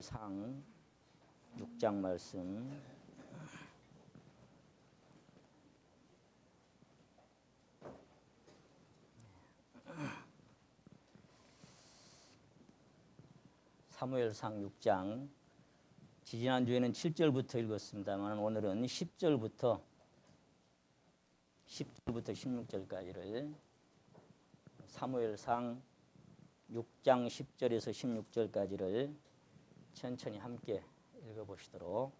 상 6장 말씀. 사무엘상 6장. 지지난주에는 7절부터 읽었습니다만 오늘은 10절부터 16절까지를 사무엘상 6장 10절에서 16절까지를 천천히 함께 읽어보시도록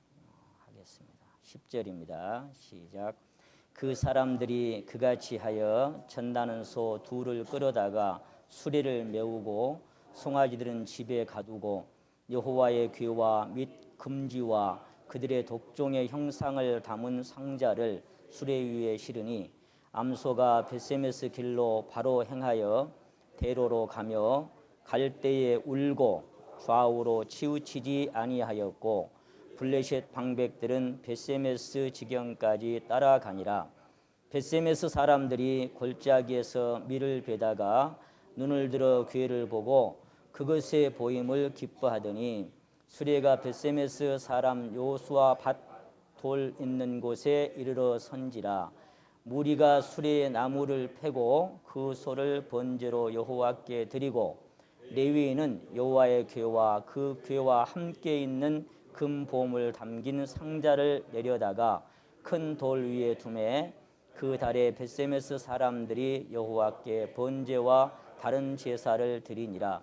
하겠습니다. 10절입니다. 시작. 그 사람들이 그같이 하여 전나는 소 둘을 끌어다가 수레를 메우고 송아지들은 집에 가두고 여호와의 궤와 및 금지와 그들의 독종의 형상을 담은 상자를 수레 위에 실으니 암소가 벳세메스 길로 바로 행하여 대로로 가며 갈 때에 울고 좌우로 치우치지 아니하였고 블레셋 방백들은 벳세메스 지경까지 따라가니라. 벳세메스 사람들이 골짜기에서 밀을 베다가 눈을 들어 궤를 보고 그것의 보임을 기뻐하더니 수레가 벳세메스 사람 요수아 밭 돌 있는 곳에 이르러 선지라. 무리가 수레의 나무를 패고 그 소를 번제로 여호와께 드리고 레위인은 여호와의 궤와 그 궤와 함께 있는 금보물 담긴 상자를 내려다가 큰 돌 위에 두매 그 달에 벳세메스 사람들이 여호와께 번제와 다른 제사를 드리니라.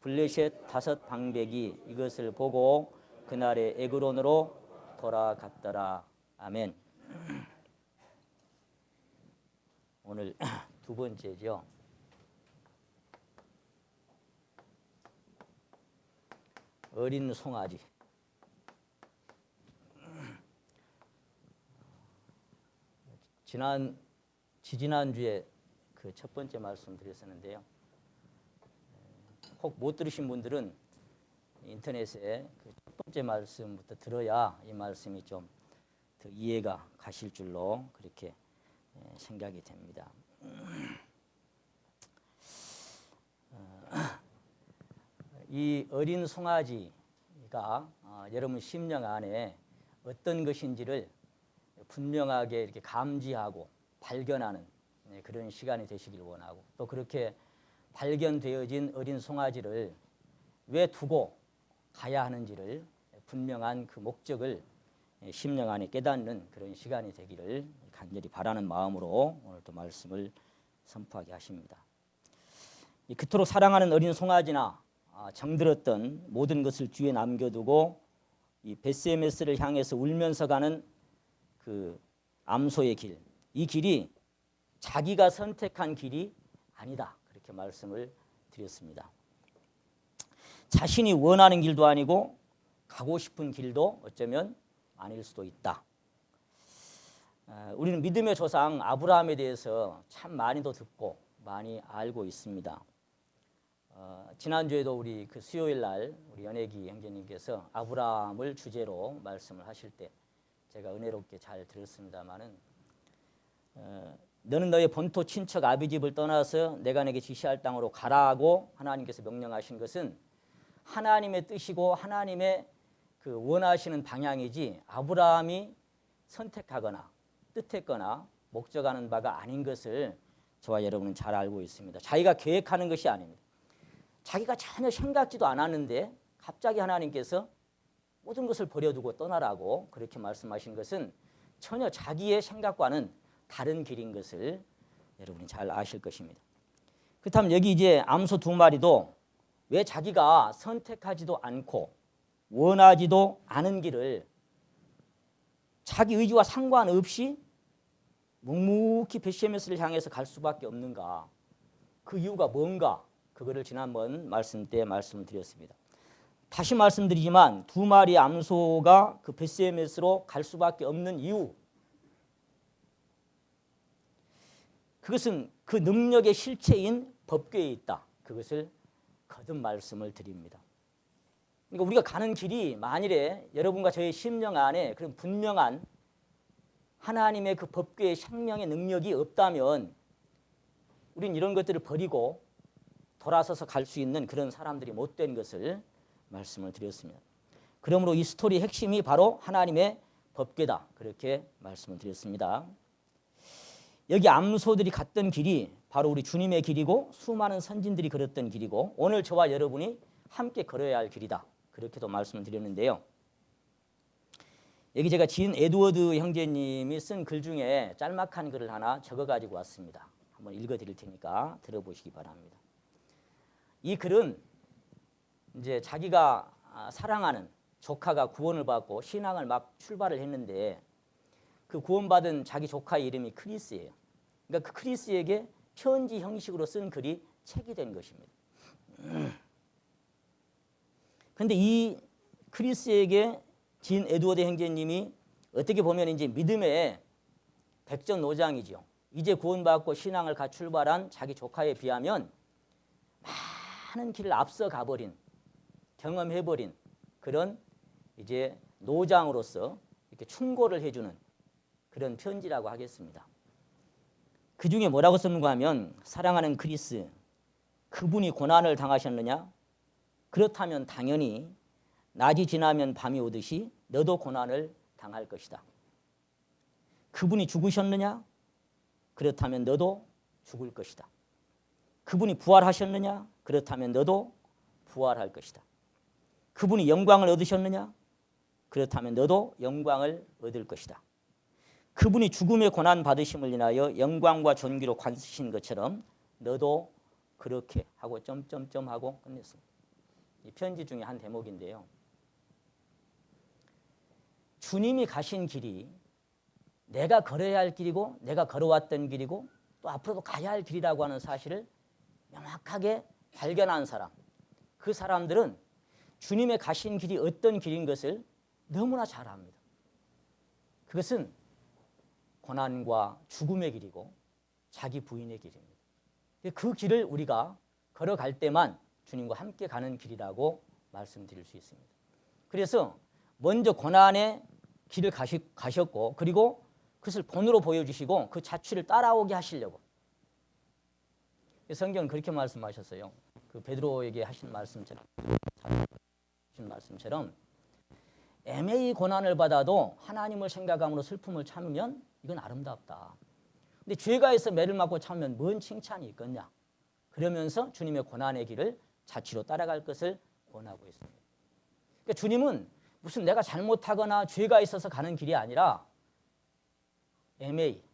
블레셋 5 방백이 이것을 보고 그날에 에그론으로 돌아갔더라. 아멘. 오늘 두 번째죠. 어린 송아지. 지지난주에 그 첫 번째 말씀 드렸었는데요. 혹 못 들으신 분들은 인터넷에 그 첫 번째 말씀부터 들어야 이 말씀이 좀 더 이해가 가실 줄로 그렇게 생각이 됩니다. 이 어린 송아지가 여러분 심령 안에 어떤 것인지를 분명하게 이렇게 감지하고 발견하는 그런 시간이 되시길 원하고, 또 그렇게 발견되어진 어린 송아지를 왜 두고 가야 하는지를 분명한 그 목적을 심령 안에 깨닫는 그런 시간이 되기를 간절히 바라는 마음으로 오늘 또 말씀을 선포하게 하십니다. 그토록 사랑하는 어린 송아지나 정들었던 모든 것을 뒤에 남겨두고 이 벳세메스를 향해서 울면서 가는 그 암소의 길, 이 길이 자기가 선택한 길이 아니다, 그렇게 말씀을 드렸습니다. 자신이 원하는 길도 아니고 가고 싶은 길도 어쩌면 아닐 수도 있다. 우리는 믿음의 조상 아브라함에 대해서 참 많이도 듣고 많이 알고 있습니다. 지난주에도 우리 그 수요일 날 우리 연예기 형제님께서 아브라함을 주제로 말씀을 하실 때 제가 은혜롭게 잘 들었습니다마는, 너는 너의 본토 친척 아비 집을 떠나서 내가 내게 지시할 땅으로 가라고 하나님께서 명령하신 것은 하나님의 뜻이고 하나님의 그 원하시는 방향이지 아브라함이 선택하거나 뜻했거나 목적하는 바가 아닌 것을 저와 여러분은 잘 알고 있습니다. 자기가 계획하는 것이 아닙니다. 자기가 전혀 생각지도 않았는데 갑자기 하나님께서 모든 것을 버려두고 떠나라고 그렇게 말씀하신 것은 전혀 자기의 생각과는 다른 길인 것을 여러분이 잘 아실 것입니다. 그렇다면 여기 이제 암소 2마리도 왜 자기가 선택하지도 않고 원하지도 않은 길을 자기 의지와 상관없이 묵묵히 벳세메스를 향해서 갈 수밖에 없는가? 그 이유가 뭔가? 그거를 지난번 말씀 때 말씀드렸습니다. 다시 말씀드리지만 2마리 암소가 그 벳세메스로 갈 수밖에 없는 이유, 그것은 그 능력의 실체인 법궤에 있다. 그것을 거듭 말씀을 드립니다. 그러니까 우리가 가는 길이 만일에 여러분과 저의 심령 안에 그런 분명한 하나님의 그 법궤의 생명의 능력이 없다면 우린 이런 것들을 버리고 돌아서서 갈 수 있는 그런 사람들이 못 된 것을 말씀을 드렸습니다. 그러므로 이 스토리의 핵심이 바로 하나님의 법궤다. 그렇게 말씀을 드렸습니다. 여기 암소들이 갔던 길이 바로 우리 주님의 길이고 수많은 선진들이 걸었던 길이고 오늘 저와 여러분이 함께 걸어야 할 길이다. 그렇게도 말씀을 드렸는데요. 여기 제가 진 에드워드 형제님이 쓴 글 중에 짤막한 글을 하나 적어가지고 왔습니다. 한번 읽어드릴 테니까 들어보시기 바랍니다. 이 글은 이제 자기가 사랑하는 조카가 구원을 받고 신앙을 막 출발을 했는데 그 구원받은 자기 조카의 이름이 크리스예요. 그러니까 그 크리스에게 편지 형식으로 쓴 글이 책이 된 것입니다. 그런데 이 크리스에게 진 에드워드 형제님이 어떻게 보면 이제 믿음의 백전노장이죠. 이제 구원받고 신앙을 가 출발한 자기 조카에 비하면 많은 길을 앞서 가버린 경험해버린 그런 이제 노장으로서 이렇게 충고를 해주는 그런 편지라고 하겠습니다. 그 중에 뭐라고 썼는가 하면 사랑하는 크리스, 그분이 고난을 당하셨느냐? 그렇다면 당연히 낮이 지나면 밤이 오듯이 너도 고난을 당할 것이다. 그분이 죽으셨느냐? 그렇다면 너도 죽을 것이다. 그분이 부활하셨느냐? 그렇다면 너도 부활할 것이다. 그분이 영광을 얻으셨느냐? 그렇다면 너도 영광을 얻을 것이다. 그분이 죽음의 고난 받으심을 인하여 영광과 존귀로 관쓰신 것처럼 너도 그렇게 하고 점점점 하고 끝냈습니다. 이 편지 중에 한 대목인데요. 주님이 가신 길이 내가 걸어야 할 길이고 내가 걸어왔던 길이고 또 앞으로도 가야 할 길이라고 하는 사실을 명확하게 발견한 사람, 그 사람들은 주님의 가신 길이 어떤 길인 것을 너무나 잘 압니다. 그것은 고난과 죽음의 길이고 자기 부인의 길입니다. 그 길을 우리가 걸어갈 때만 주님과 함께 가는 길이라고 말씀드릴 수 있습니다. 그래서 먼저 고난의 길을 가셨고 그리고 그것을 본으로 보여주시고 그 자취를 따라오게 하시려고. 성경은 그렇게 말씀하셨어요. 그 베드로에게 하신 말씀처럼 애매히 고난을 받아도 하나님을 생각함으로 슬픔을 참으면 이건 아름답다. 근데 죄가 있어 매를 맞고 참으면 뭔 칭찬이 있겠냐. 그러면서 주님의 고난의 길을 자취로 따라갈 것을 권하고 있습니다. 그러니까 주님은 무슨 내가 잘못하거나 죄가 있어서 가는 길이 아니라 애매히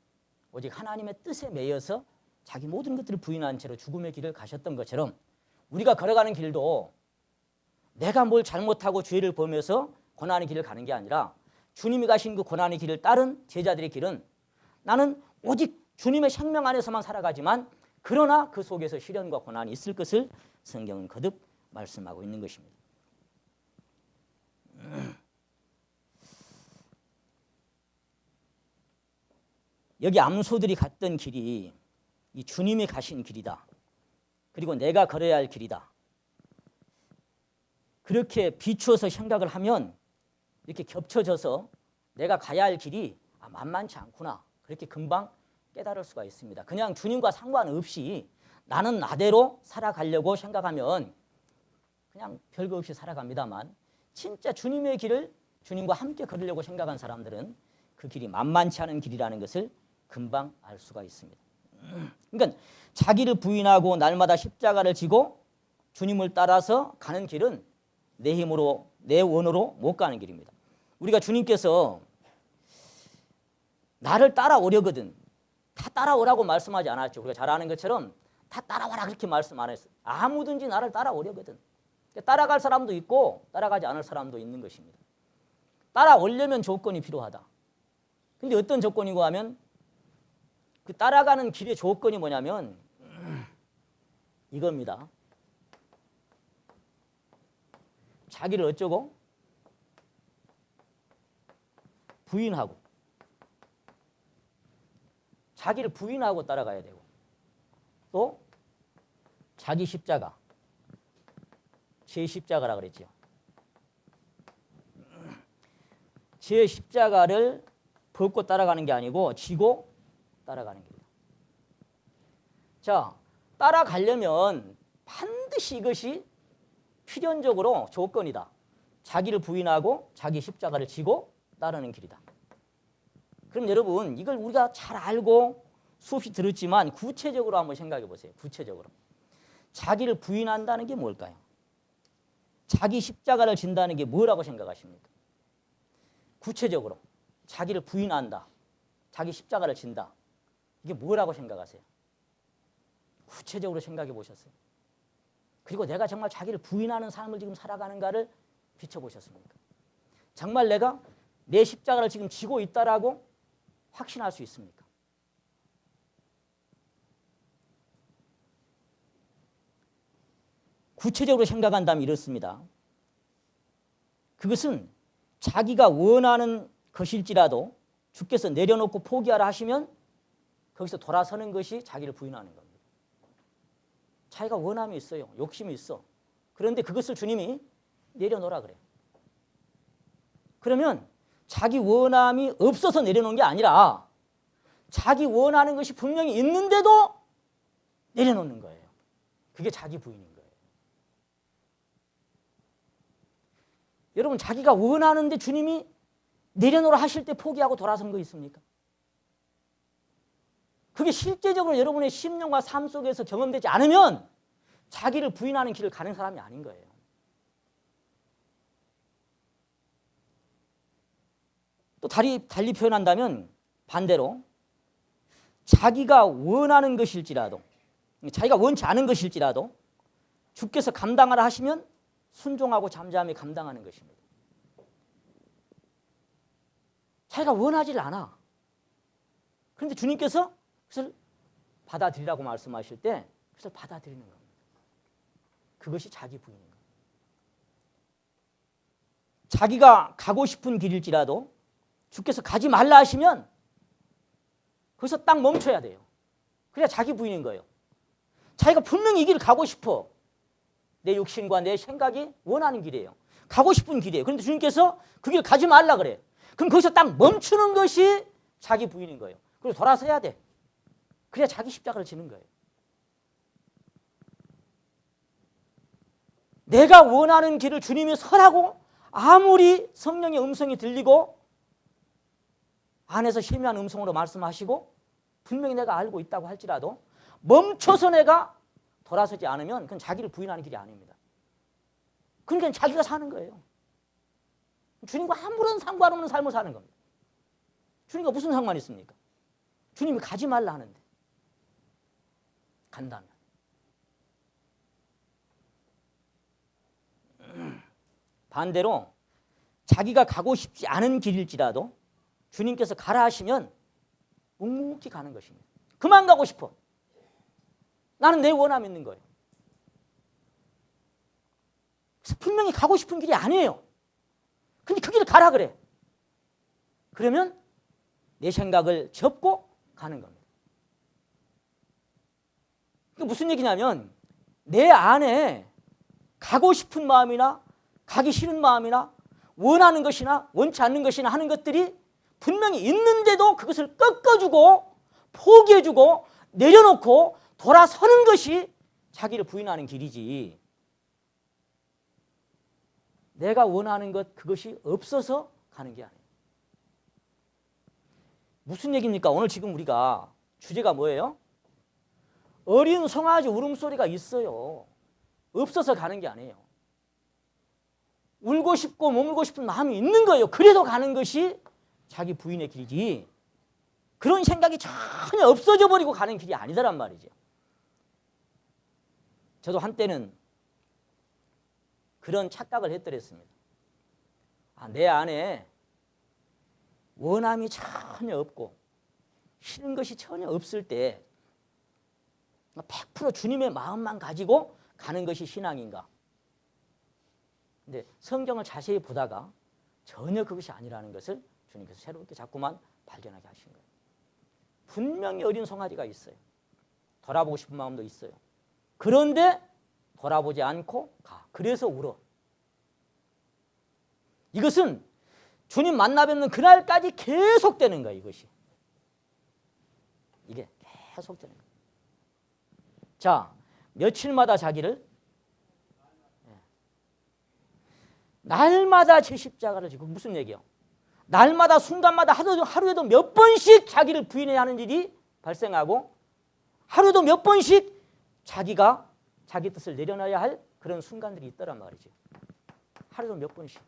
오직 하나님의 뜻에 매여서 자기 모든 것들을 부인한 채로 죽음의 길을 가셨던 것처럼 우리가 걸어가는 길도 내가 뭘 잘못하고 죄를 범해서 고난의 길을 가는 게 아니라 주님이 가신 그 고난의 길을 따른 제자들의 길은 나는 오직 주님의 생명 안에서만 살아가지만 그러나 그 속에서 시련과 고난이 있을 것을 성경은 거듭 말씀하고 있는 것입니다. 여기 암소들이 갔던 길이 이 주님이 가신 길이다. 그리고 내가 걸어야 할 길이다. 그렇게 비추어서 생각을 하면 이렇게 겹쳐져서 내가 가야 할 길이 만만치 않구나. 그렇게 금방 깨달을 수가 있습니다. 그냥 주님과 상관없이 나는 나대로 살아가려고 생각하면 그냥 별거 없이 살아갑니다만 진짜 주님의 길을 주님과 함께 걸으려고 생각한 사람들은 그 길이 만만치 않은 길이라는 것을 금방 알 수가 있습니다. 그러니까 자기를 부인하고 날마다 십자가를 지고 주님을 따라서 가는 길은 내 힘으로 내 원으로 못 가는 길입니다. 우리가 주님께서 나를 따라오려거든 다 따라오라고 말씀하지 않았죠. 우리가 잘 아는 것처럼 다 따라와라 그렇게 말씀 안 했어요. 아무든지 나를 따라오려거든. 따라갈 사람도 있고 따라가지 않을 사람도 있는 것입니다. 따라오려면 조건이 필요하다. 근데 어떤 조건이고 하면 그 따라가는 길의 조건이 뭐냐면 이겁니다. 자기를 어쩌고 부인하고 자기를 부인하고 따라가야 되고 또 자기 십자가 제 십자가라 그랬죠. 제 십자가를 벗고 따라가는 게 아니고 지고 따라가는 겁니다. 자, 따라가려면 반드시 이것이 필연적으로 조건이다. 자기를 부인하고 자기 십자가를 지고 따르는 길이다. 그럼 여러분 이걸 우리가 잘 알고 수없이 들었지만 구체적으로 한번 생각해 보세요. 구체적으로. 자기를 부인한다는 게 뭘까요? 자기 십자가를 진다는 게 뭐라고 생각하십니까? 구체적으로 자기를 부인한다. 자기 십자가를 진다. 이게 뭐라고 생각하세요? 구체적으로 생각해 보셨어요? 그리고 내가 정말 자기를 부인하는 삶을 지금 살아가는가를 비춰보셨습니까? 정말 내가 내 십자가를 지금 지고 있다라고 확신할 수 있습니까? 구체적으로 생각한다면 이렇습니다. 그것은 자기가 원하는 것일지라도 주께서 내려놓고 포기하라 하시면 거기서 돌아서는 것이 자기를 부인하는 겁니다. 자기가 원함이 있어요. 욕심이 있어. 그런데 그것을 주님이 내려놓으라 그래요. 그러면 자기 원함이 없어서 내려놓은 게 아니라 자기 원하는 것이 분명히 있는데도 내려놓는 거예요. 그게 자기 부인인 거예요. 여러분 자기가 원하는데 주님이 내려놓으라 하실 때 포기하고 돌아선 거 있습니까? 그게 실제적으로 여러분의 심령과 삶 속에서 경험되지 않으면 자기를 부인하는 길을 가는 사람이 아닌 거예요. 또 달리 표현한다면 반대로 자기가 원하는 것일지라도 자기가 원치 않은 것일지라도 주께서 감당하라 하시면 순종하고 잠잠히 감당하는 것입니다. 자기가 원하지를 않아. 그런데 주님께서 그것을 받아들이라고 말씀하실 때 그것을 받아들이는 겁니다. 그것이 자기 부인인 거예요. 자기가 가고 싶은 길일지라도 주께서 가지 말라 하시면 거기서 딱 멈춰야 돼요. 그래야 자기 부인인 거예요. 자기가 분명히 이 길을 가고 싶어. 내 육신과 내 생각이 원하는 길이에요. 가고 싶은 길이에요. 그런데 주님께서 그 길 가지 말라 그래. 그럼 거기서 딱 멈추는 것이 자기 부인인 거예요. 그리고 돌아서야 돼. 그래야 자기 십자가를 지는 거예요. 내가 원하는 길을 주님이 서라고 아무리 성령의 음성이 들리고 안에서 희미한 음성으로 말씀하시고 분명히 내가 알고 있다고 할지라도 멈춰서 내가 돌아서지 않으면 그건 자기를 부인하는 길이 아닙니다. 그러니까 자기가 사는 거예요. 주님과 아무런 상관없는 삶을 사는 겁니다. 주님과 무슨 상관이 있습니까? 주님이 가지 말라 하는데 간다면. 반대로 자기가 가고 싶지 않은 길일지라도 주님께서 가라 하시면 묵묵히 가는 것입니다. 그만 가고 싶어. 나는 내 원함이 있는 거예요. 그래서 분명히 가고 싶은 길이 아니에요. 근데 그 길을 가라 그래. 그러면 내 생각을 접고 가는 겁니다. 그게 무슨 얘기냐면 내 안에 가고 싶은 마음이나 가기 싫은 마음이나 원하는 것이나 원치 않는 것이나 하는 것들이 분명히 있는데도 그것을 꺾어주고 포기해주고 내려놓고 돌아서는 것이 자기를 부인하는 길이지. 내가 원하는 것 그것이 없어서 가는 게 아니에요. 무슨 얘기입니까? 오늘 지금 우리가 주제가 뭐예요? 어린 송아지 울음소리가 있어요. 없어서 가는 게 아니에요. 울고 싶고 머물고 싶은 마음이 있는 거예요. 그래도 가는 것이 자기 부인의 길이지 그런 생각이 전혀 없어져 버리고 가는 길이 아니다란 말이죠. 저도 한때는 그런 착각을 했더랬습니다. 내 안에 원함이 전혀 없고 싫은 것이 전혀 없을 때 100% 주님의 마음만 가지고 가는 것이 신앙인가? 근데 성경을 자세히 보다가 전혀 그것이 아니라는 것을 주님께서 새롭게 자꾸만 발견하게 하신 거예요. 분명히 어린 송아지가 있어요. 돌아보고 싶은 마음도 있어요. 그런데 돌아보지 않고 가. 그래서 울어. 이것은 주님 만나 뵙는 그날까지 계속되는 거예요. 이것이. 이게 계속되는 거예요. 자, 며칠마다 자기를 날마다 제 십자가를 지고 무슨 얘기예요? 날마다 순간마다 하루에도 몇 번씩 자기를 부인해야 하는 일이 발생하고 하루에도 몇 번씩 자기가 자기 뜻을 내려놔야 할 그런 순간들이 있더란 말이죠. 하루에도 몇 번씩.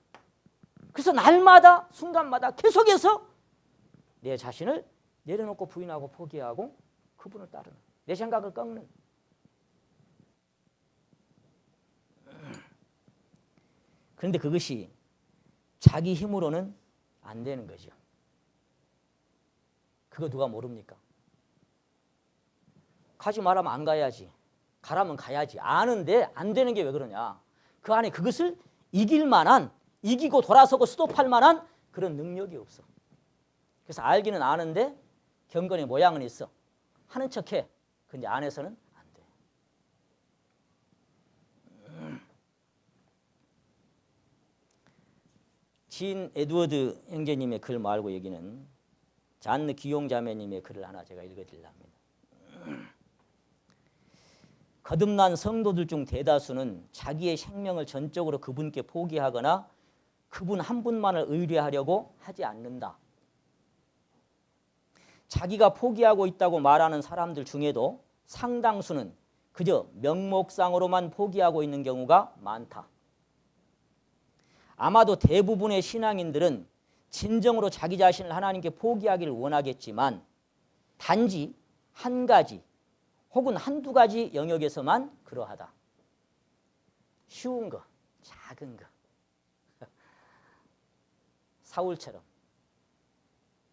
그래서 날마다 순간마다 계속해서 내 자신을 내려놓고 부인하고 포기하고 그분을 따르는, 내 생각을 꺾는. 그런데 그것이 자기 힘으로는 안 되는 거죠. 그거 누가 모릅니까? 가지 말라면 안 가야지. 가라면 가야지. 아는데 안 되는 게 왜 그러냐. 그 안에 그것을 이길 만한, 이기고 돌아서고 스톱할 만한 그런 능력이 없어. 그래서 알기는 아는데 경건의 모양은 있어. 하는 척해. 근데 안에서는 안 돼. 진 에드워드 형제님의 글 말고 여기는 잔느 기용 자매님의 글을 하나 제가 읽어드리려 합니다. 거듭난 성도들 중 대다수는 자기의 생명을 전적으로 그분께 포기하거나 그분 한 분만을 의뢰하려고 하지 않는다. 자기가 포기하고 있다고 말하는 사람들 중에도 상당수는 그저 명목상으로만 포기하고 있는 경우가 많다. 아마도 대부분의 신앙인들은 진정으로 자기 자신을 하나님께 포기하기를 원하겠지만 단지 한 가지 혹은 한두 가지 영역에서만 그러하다. 쉬운 거, 작은 거. 사울처럼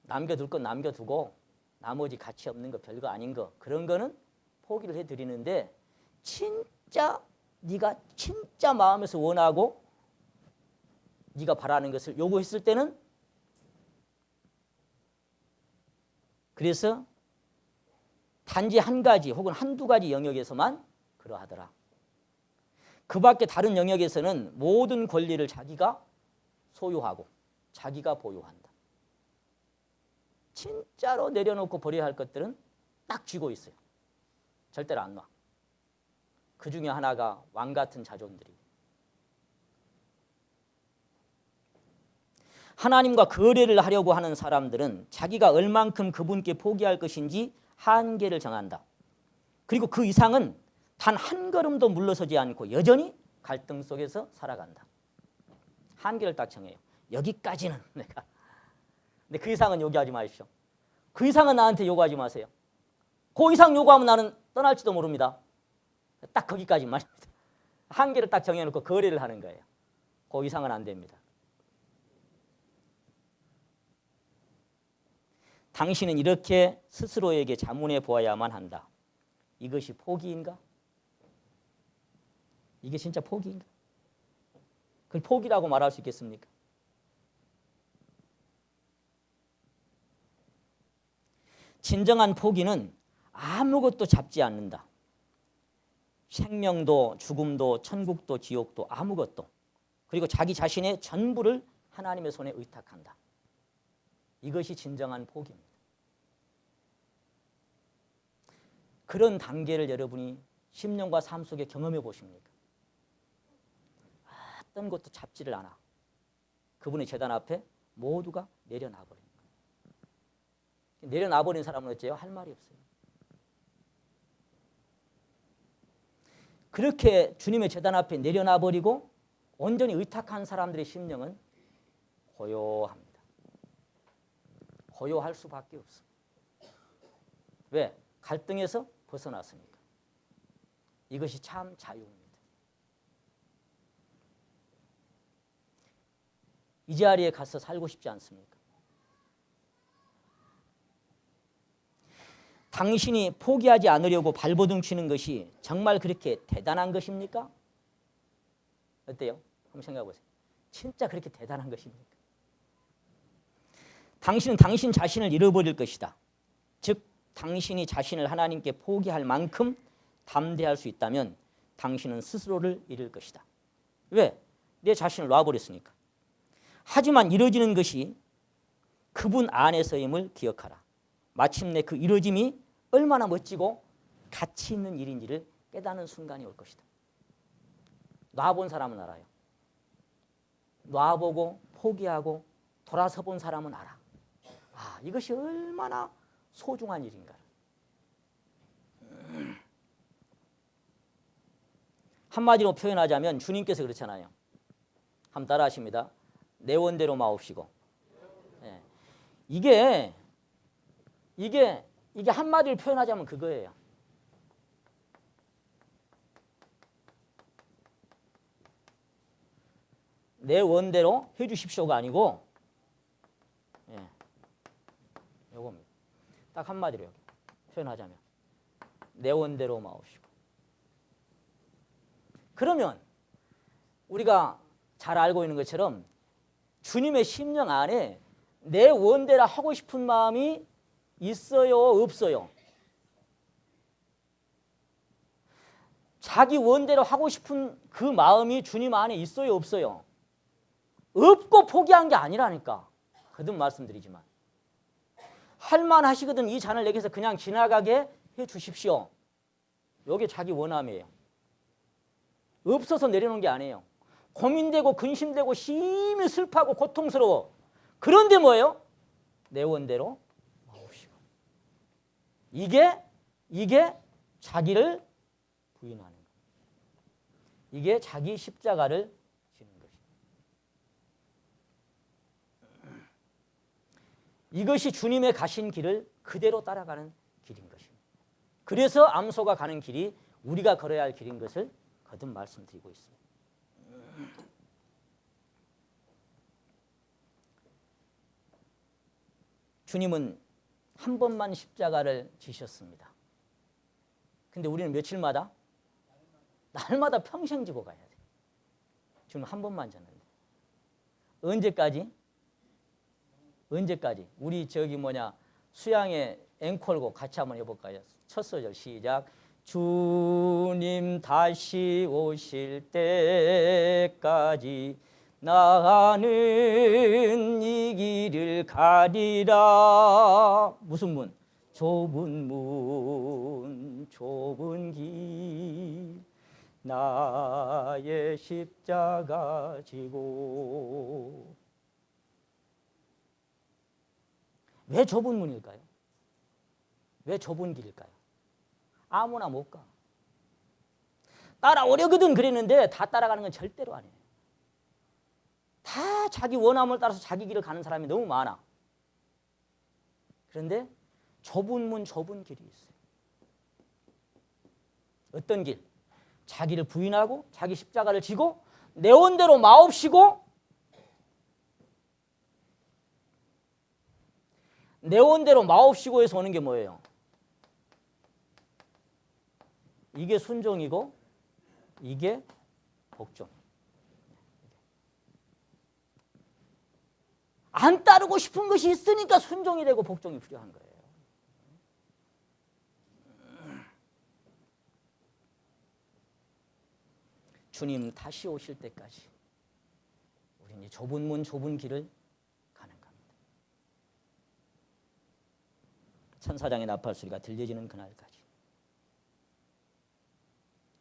남겨둘 건 남겨두고 나머지 가치 없는 거, 별거 아닌 거, 그런 거는 포기를 해드리는데 진짜 네가 진짜 마음에서 원하고 네가 바라는 것을 요구했을 때는 그래서 단지 한 가지 혹은 한두 가지 영역에서만 그러하더라. 그 밖에 다른 영역에서는 모든 권리를 자기가 소유하고 자기가 보유한다. 진짜로 내려놓고 버려야 할 것들은 딱 쥐고 있어요. 절대로 안 놔. 그 중에 하나가 왕 같은 자존들이고. 하나님과 거래를 하려고 하는 사람들은 자기가 얼만큼 그분께 포기할 것인지 한계를 정한다. 그리고 그 이상은 단 한 걸음도 물러서지 않고 여전히 갈등 속에서 살아간다. 한계를 딱 정해요. 여기까지는 내가. 근데 그 이상은 요구하지 마십시오. 그 이상은 나한테 요구하지 마세요. 그 이상 요구하면 나는 떠날지도 모릅니다. 딱 거기까지만 말입니다. 한계를 딱 정해놓고 거래를 하는 거예요. 그 이상은 안 됩니다. 당신은 이렇게 스스로에게 자문해 보아야만 한다. 이것이 포기인가? 이게 진짜 포기인가? 그걸 포기라고 말할 수 있겠습니까? 진정한 포기는 아무것도 잡지 않는다. 생명도 죽음도 천국도 지옥도 아무것도. 그리고 자기 자신의 전부를 하나님의 손에 의탁한다. 이것이 진정한 포기입니다. 그런 단계를 여러분이 10년과 삶 속에 경험해 보십니까? 어떤 것도 잡지를 않아. 그분의 제단 앞에 모두가 내려놔버린 거예요. 내려놔버린 사람은 어째요? 할 말이 없어요. 그렇게 주님의 제단 앞에 내려놔버리고 온전히 의탁한 사람들의 심령은 고요합니다. 고요할 수밖에 없어. 왜? 갈등에서 벗어났으니까. 이것이 참 자유입니다. 이 자리에 가서 살고 싶지 않습니까? 당신이 포기하지 않으려고 발버둥 치는 것이 정말 그렇게 대단한 것입니까? 어때요? 한번 생각해 보세요. 진짜 그렇게 대단한 것입니까? 당신은 당신 자신을 잃어버릴 것이다. 즉 당신이 자신을 하나님께 포기할 만큼 담대할 수 있다면 당신은 스스로를 잃을 것이다. 왜? 내 자신을 놔버렸으니까. 하지만 이루어지는 것이 그분 안에서임을 기억하라. 마침내 그 이루어짐이 얼마나 멋지고 가치 있는 일인지를 깨닫는 순간이 올 것이다. 놔본 사람은 알아요. 놔보고 포기하고 돌아서 본 사람은 알아. 아, 이것이 얼마나 소중한 일인가. 한마디로 표현하자면 주님께서 그렇잖아요. 한번 따라 하십니다. 내 원대로 마옵시고. 예. 이게 한마디로 표현하자면 그거예요. 내 원대로 해 주십시오가 아니고, 예, 요겁니다. 딱 한마디로 표현하자면 내 원대로 마옵시고. 그러면 우리가 잘 알고 있는 것처럼 주님의 심령 안에 내 원대로 하고 싶은 마음이 있어요, 없어요? 자기 원대로 하고 싶은 그 마음이 주님 안에 있어요, 없어요? 없고 포기한 게 아니라니까. 거듭 말씀드리지만 할만하시거든 이 잔을 내게서 그냥 지나가게 해 주십시오. 이게 자기 원함이에요. 없어서 내려놓은 게 아니에요. 고민되고 근심되고 심히 슬퍼하고 고통스러워. 그런데 뭐예요? 내 원대로 마옵시고. 이게 자기를 부인하는 거예요. 이게 자기 십자가를 지는 것입니다. 이것이 주님의 가신 길을 그대로 따라가는 길인 것입니다. 그래서 암소가 가는 길이 우리가 걸어야 할 길인 것을 거듭 말씀드리고 있습니다. 주님은 한 번만 십자가를 지셨습니다. 근데 우리는 며칠마다? 날마다 평생 지고 가야 돼. 주님 한 번만 졌는데. 언제까지? 언제까지? 우리 수양의 앵콜곡 같이 한번 해볼까요? 첫 소절 시작. 주님 다시 오실 때까지 나는 이 길을 가리라. 무슨 문? 좁은 문, 좁은 길, 나의 십자가 지고. 왜 좁은 문일까요? 왜 좁은 길일까요? 아무나 못 가. 따라오려거든 그랬는데 다 따라가는 건 절대로 아니에요. 다 자기 원함을 따라서 자기 길을 가는 사람이 너무 많아. 그런데 좁은 문, 좁은 길이 있어요. 어떤 길? 자기를 부인하고 자기 십자가를 지고 내 원대로 마옵시고 내 원대로 마옵시고에서 오는 게 뭐예요? 이게 순종이고 이게 복종. 안 따르고 싶은 것이 있으니까 순종이 되고 복종이 필요한 거예요. 주님 다시 오실 때까지 우리는 좁은 문 좁은 길을 가는 겁니다. 천사장의 나팔 소리가 들려지는 그날까지.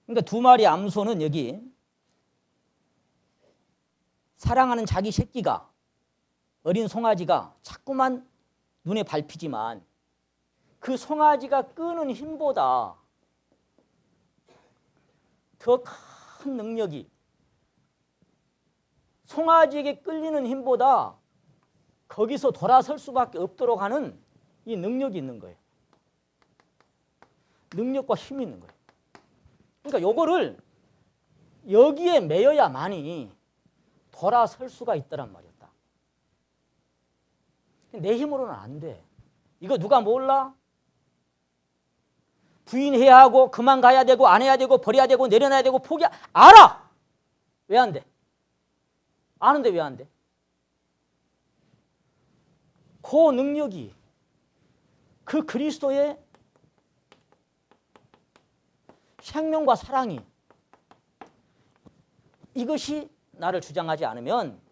그러니까 두 마리 암소는 여기 사랑하는 자기 새끼가 어린 송아지가 자꾸만 눈에 밟히지만 그 송아지가 끄는 힘보다 더 큰 능력이 송아지에게 끌리는 힘보다 거기서 돌아설 수밖에 없도록 하는 이 능력이 있는 거예요. 능력과 힘이 있는 거예요. 그러니까 요거를 여기에 매여야만이 돌아설 수가 있다란 말이었다. 내 힘으로는 안 돼. 이거 누가 몰라? 부인해야 하고 그만 가야 되고 안 해야 되고 버려야 되고 내려놔야 되고 알아! 왜 안 돼? 아는데 왜 안 돼? 그 능력이 그 그리스도의 생명과 사랑이 이것이 나를 주장하지 않으면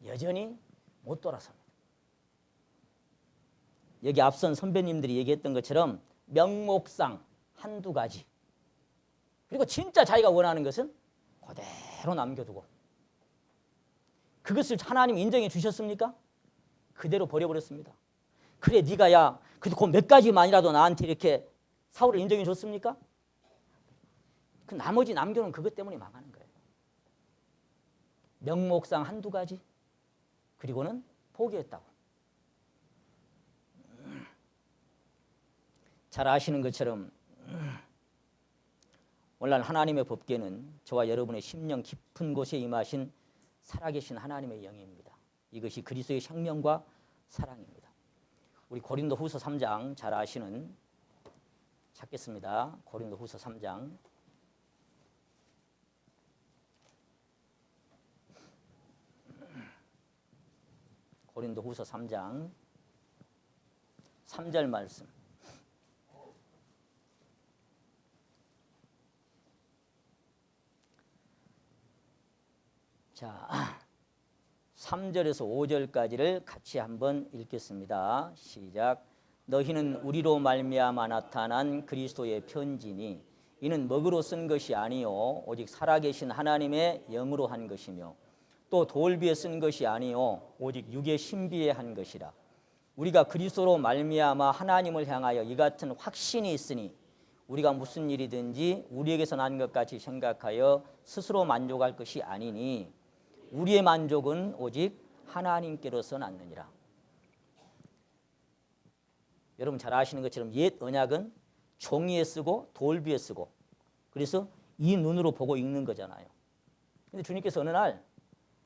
여전히 못 돌아섭니다. 여기 앞선 선배님들이 얘기했던 것처럼 명목상 한두 가지 그리고 진짜 자기가 원하는 것은 그대로 그대로 남겨두고 그것을 하나님 인정해 주셨습니까? 그대로 버려버렸습니다. 그래 네가 야 그래도 그 몇 가지만이라도 나한테 이렇게 사울을 인정해 줬습니까? 그 나머지 남겨놓은 그것 때문에 망하는 거예요. 명목상 한두 가지 그리고는 포기했다고. 잘 아시는 것처럼 오늘날 하나님의 법궤는 저와 여러분의 심령 깊은 곳에 임하신 살아계신 하나님의 영입니다. 이것이 그리스도의 생명과 사랑입니다. 우리 고린도후서 3장 잘 아시는 찾겠습니다. 고린도후서 3장 고린도후서 3장 3절 말씀. 자, 3절에서 5절까지를 같이 한번 읽겠습니다. 시작. 너희는 우리로 말미암아 나타난 그리스도의 편지니 이는 먹으로 쓴 것이 아니요 오직 살아계신 하나님의 영으로 한 것이며 또 돌비에 쓴 것이 아니요 오직 육의 신비에 한 것이라. 우리가 그리스도로 말미암아 하나님을 향하여 이 같은 확신이 있으니 우리가 무슨 일이든지 우리에게서 난 것 같이 생각하여 스스로 만족할 것이 아니니 우리의 만족은 오직 하나님께로서 났느니라. 여러분 잘 아시는 것처럼 옛 언약은 종이에 쓰고 돌비에 쓰고 그래서 이 눈으로 보고 읽는 거잖아요. 근데 주님께서 어느 날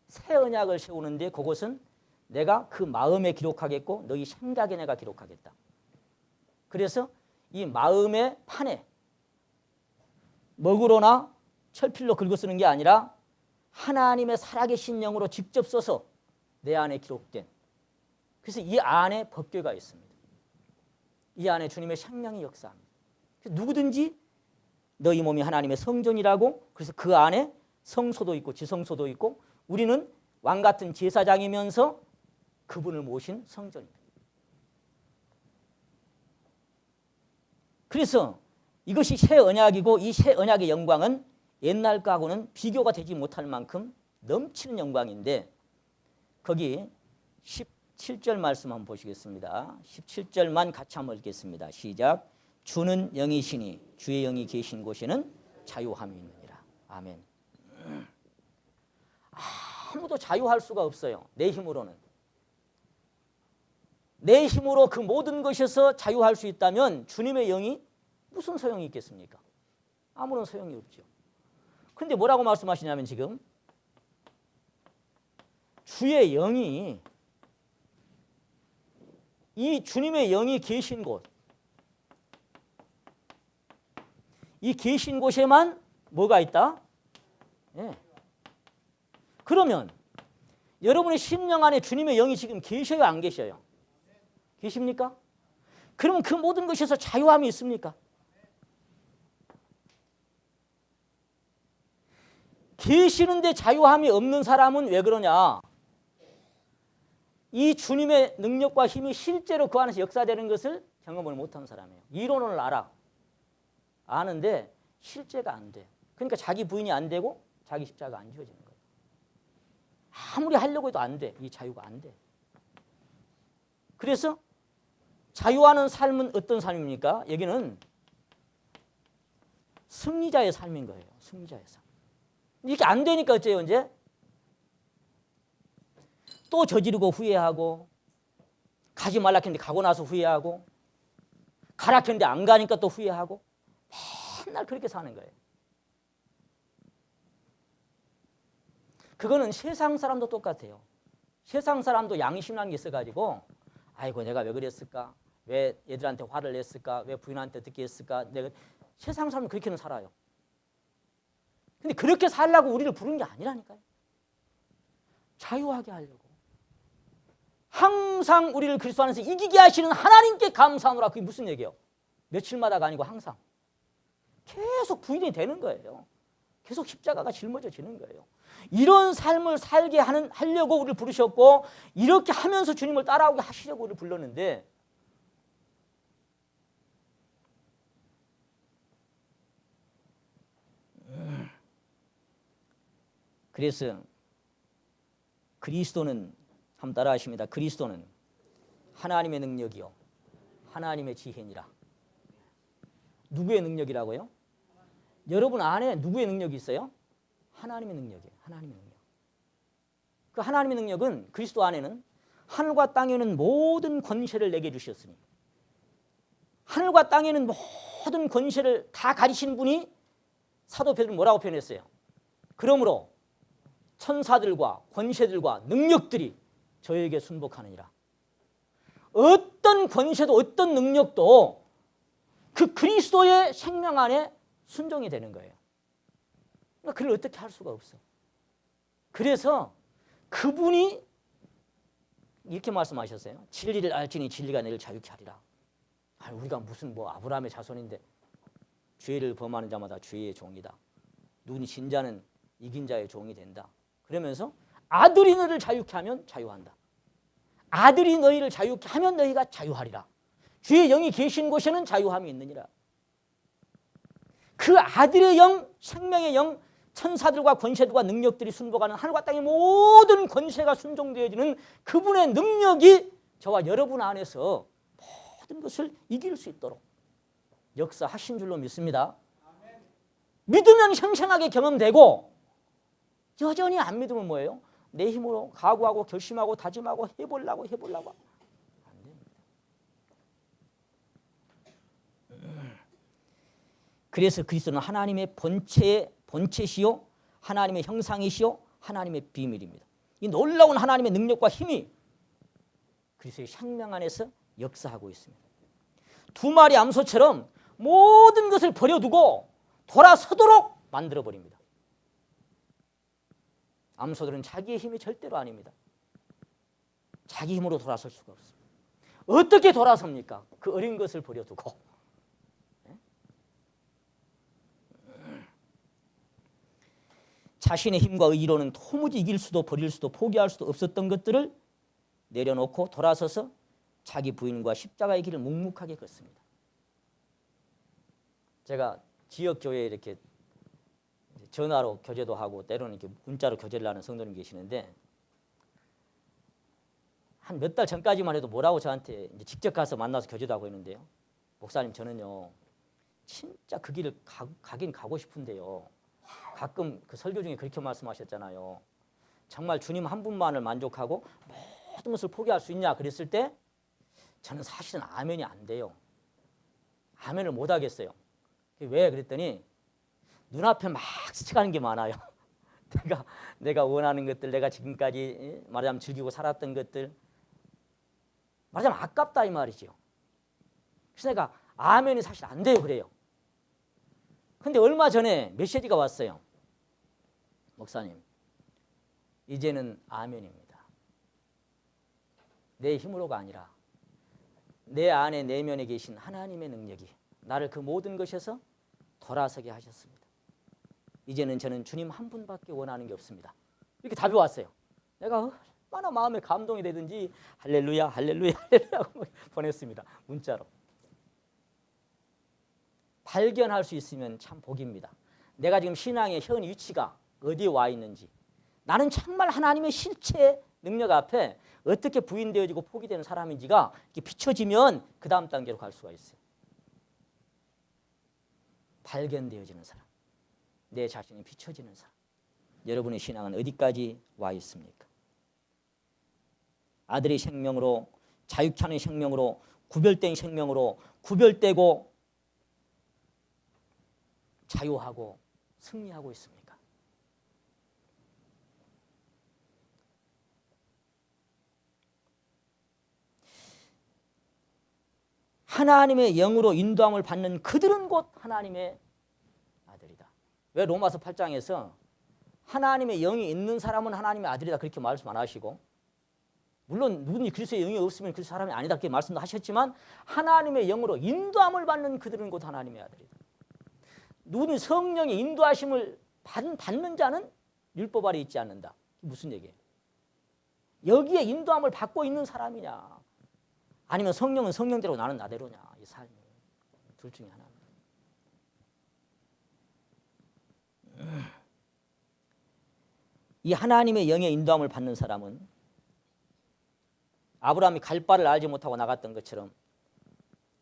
새 언약을 세우는데 그것은 내가 그 마음에 기록하겠고 너희 생각에 내가 기록하겠다. 그래서 이 마음의 판에 먹으로나 철필로 긁어 쓰는 게 아니라 하나님의 살아계신 영으로 직접 써서 내 안에 기록된, 그래서 이 안에 법궤가 있습니다. 이 안에 주님의 생명이 역사합니다. 누구든지 너희 몸이 하나님의 성전이라고, 그래서 그 안에 성소도 있고 지성소도 있고 우리는 왕같은 제사장이면서 그분을 모신 성전입니다. 그래서 이것이 새 언약이고 이 새 언약의 영광은 옛날 거하고는 비교가 되지 못할 만큼 넘치는 영광인데 거기 17절 말씀 한번 보시겠습니다. 17절만 같이 한번 읽겠습니다. 시작. 주는 영이시니 주의 영이 계신 곳에는 자유함이 있느니라. 아멘. 아무도 자유할 수가 없어요. 내 힘으로는. 내 힘으로 그 모든 것에서 자유할 수 있다면 주님의 영이 무슨 소용이 있겠습니까? 아무런 소용이 없죠. 그런데 뭐라고 말씀하시냐면 지금 주의 영이, 이 주님의 영이 계신 곳, 이 계신 곳에만 뭐가 있다? 예. 그러면 여러분의 심령 안에 주님의 영이 지금 계셔요, 안 계셔요? 계십니까? 그러면 그 모든 것에서 자유함이 있습니까? 계시는데 자유함이 없는 사람은 왜 그러냐? 이 주님의 능력과 힘이 실제로 그 안에서 역사되는 것을 경험을 못한 사람이에요. 이론을 알아. 아는데 실제가 안 돼. 그러니까 자기 부인이 안 되고 자기 십자가 안 지어지는 거예요. 아무리 하려고 해도 안 돼. 이 자유가 안 돼. 그래서 자유하는 삶은 어떤 삶입니까? 여기는 승리자의 삶인 거예요. 승리자의 삶. 이렇게 안 되니까 어째요, 이제? 또 저지르고 후회하고, 가지 말라 했는데 가고 나서 후회하고, 가라 했는데 안 가니까 또 후회하고, 맨날 그렇게 사는 거예요. 그거는 세상 사람도 똑같아요. 세상 사람도 양심이라는 게 있어가지고, 아이고 내가 왜 그랬을까? 왜 애들한테 화를 냈을까? 왜 부인한테 어떻게 했을까? 내가 세상 사람은 그렇게는 살아요. 근데 그렇게 살라고 우리를 부른 게 아니라니까요. 자유하게 하려고. 항상 우리를 그리스도 안에서 이기게 하시는 하나님께 감사하노라. 그게 무슨 얘기예요? 며칠마다가 아니고 항상. 계속 부인이 되는 거예요. 계속 십자가가 짊어져지는 거예요. 이런 삶을 살게 하려고 우리를 부르셨고 이렇게 하면서 주님을 따라오게 하시려고 우리를 불렀는데 그래서 그리스도는 한번 따라 하십니다. 그리스도는 하나님의 능력이요 하나님의 지혜니라. 누구의 능력이라고요? 여러분 안에 누구의 능력이 있어요? 하나님의 능력이에요. 하나님의 능력. 그 하나님의 능력은 그리스도 안에는 하늘과 땅에 있는 모든 권세를 내게 주셨으니, 하늘과 땅에 있는 모든 권세를 다 가리신 분이 사도 베드로는 뭐라고 표현했어요? 그러므로 천사들과 권세들과 능력들이 저에게 순복하느니라. 어떤 권세도 어떤 능력도 그 그리스도의 생명 안에 순종이 되는 거예요. 그러니까 그를 어떻게 할 수가 없어. 그래서 그분이 이렇게 말씀하셨어요. 진리를 알지니 진리가 너를 자유케 하리라. 우리가 무슨 아브라함의 자손인데 죄를 범하는 자마다 죄의 종이다. 누구니 진자는 이긴 자의 종이 된다. 그러면서 아들이 너를 자유케 하면 자유한다. 아들이 너희를 자유케 하면 너희가 자유하리라. 주의 영이 계신 곳에는 자유함이 있느니라. 그 아들의 영, 생명의 영, 천사들과 권세들과 능력들이 순복하는 하늘과 땅의 모든 권세가 순종되어지는 그분의 능력이 저와 여러분 안에서 모든 것을 이길 수 있도록 역사하신 줄로 믿습니다. 믿으면 생생하게 경험되고, 여전히 안 믿으면 뭐예요? 내 힘으로 각오하고 결심하고 다짐하고 해보려고 안 됩니다. 그래서 그리스도는 하나님의 본체시요 하나님의 형상이시요 하나님의 비밀입니다. 이 놀라운 하나님의 능력과 힘이 그리스도의 생명 안에서 역사하고 있습니다. 두 마리 암소처럼 모든 것을 버려두고 돌아서도록 만들어버립니다. 암소들은 자기의 힘이 절대로 아닙니다. 자기 힘으로 돌아설 수가 없습니다. 어떻게 돌아섭니까? 그 어린 것을 버려두고. 자신의 힘과 의지로는 도무지 이길 수도 버릴 수도 포기할 수도 없었던 것들을 내려놓고 돌아서서 자기 부인과 십자가의 길을 묵묵하게 걷습니다. 제가 지역교회에 이렇게 전화로 교제도 하고 때로는 이렇게 문자로 교제를 하는 성도님 계시는데, 한 몇 달 전까지만 해도 뭐라고 저한테 이제 직접 가서 만나서 교제도 하고 있는데요. 목사님, 저는요 진짜 그 길을 가긴 가고 싶은데요. 가끔 그 설교 중에 그렇게 말씀하셨잖아요. 정말 주님 한 분만을 만족하고 모든 것을 포기할 수 있냐 그랬을 때 저는 사실은 아멘이 안 돼요. 아멘을 못 하겠어요. 왜 그랬더니 눈앞에 막 스쳐가는 게 많아요. 내가 원하는 것들, 내가 지금까지 말하자면 즐기고 살았던 것들, 말하자면 아깝다 이 말이죠. 그래서 내가 아멘이 사실 안 돼요 그래요. 근데 얼마 전에 메시지가 왔어요. 목사님, 이제는 아멘입니다. 내 힘으로가 아니라 내 안에 내면에 계신 하나님의 능력이 나를 그 모든 것에서 돌아서게 하셨습니다. 이제는 저는 주님 한 분밖에 원하는 게 없습니다. 이렇게 답이 왔어요. 내가 얼마나 마음에 감동이 되든지 할렐루야 할렐루야 할렐루야 하고 보냈습니다. 문자로. 발견할 수 있으면 참 복입니다. 내가 지금 신앙의 현 위치가 어디에 와 있는지, 나는 정말 하나님의 실체 능력 앞에 어떻게 부인되어지고 포기되는 사람인지가 이렇게 비춰지면 그 다음 단계로 갈 수가 있어요. 발견되어지는 사람, 내 자신이 비춰지는 사람. 여러분의 신앙은 어디까지 와 있습니까? 아들의 생명으로, 자유케 하는 생명으로, 구별된 생명으로 구별되고 자유하고 승리하고 있습니까? 하나님의 영으로 인도함을 받는 그들은 곧 하나님의 아들이다. 왜 로마서 8장에서 하나님의 영이 있는 사람은 하나님의 아들이다 그렇게 말씀 안 하시고, 물론 누구든지 그리스도의 영이 없으면 그 사람이 아니다 그렇게 말씀도 하셨지만, 하나님의 영으로 인도함을 받는 그들은 곧 하나님의 아들이다. 누구든 성령의 인도하심을 받는 자는 율법 아래 있지 않는다. 무슨 얘기예요? 여기에 인도함을 받고 있는 사람이냐, 아니면 성령은 성령대로 나는 나대로냐, 이 삶이 둘 중에 하나입니다. 이 하나님의 영의 인도함을 받는 사람은 아브라함이 갈 바를 알지 못하고 나갔던 것처럼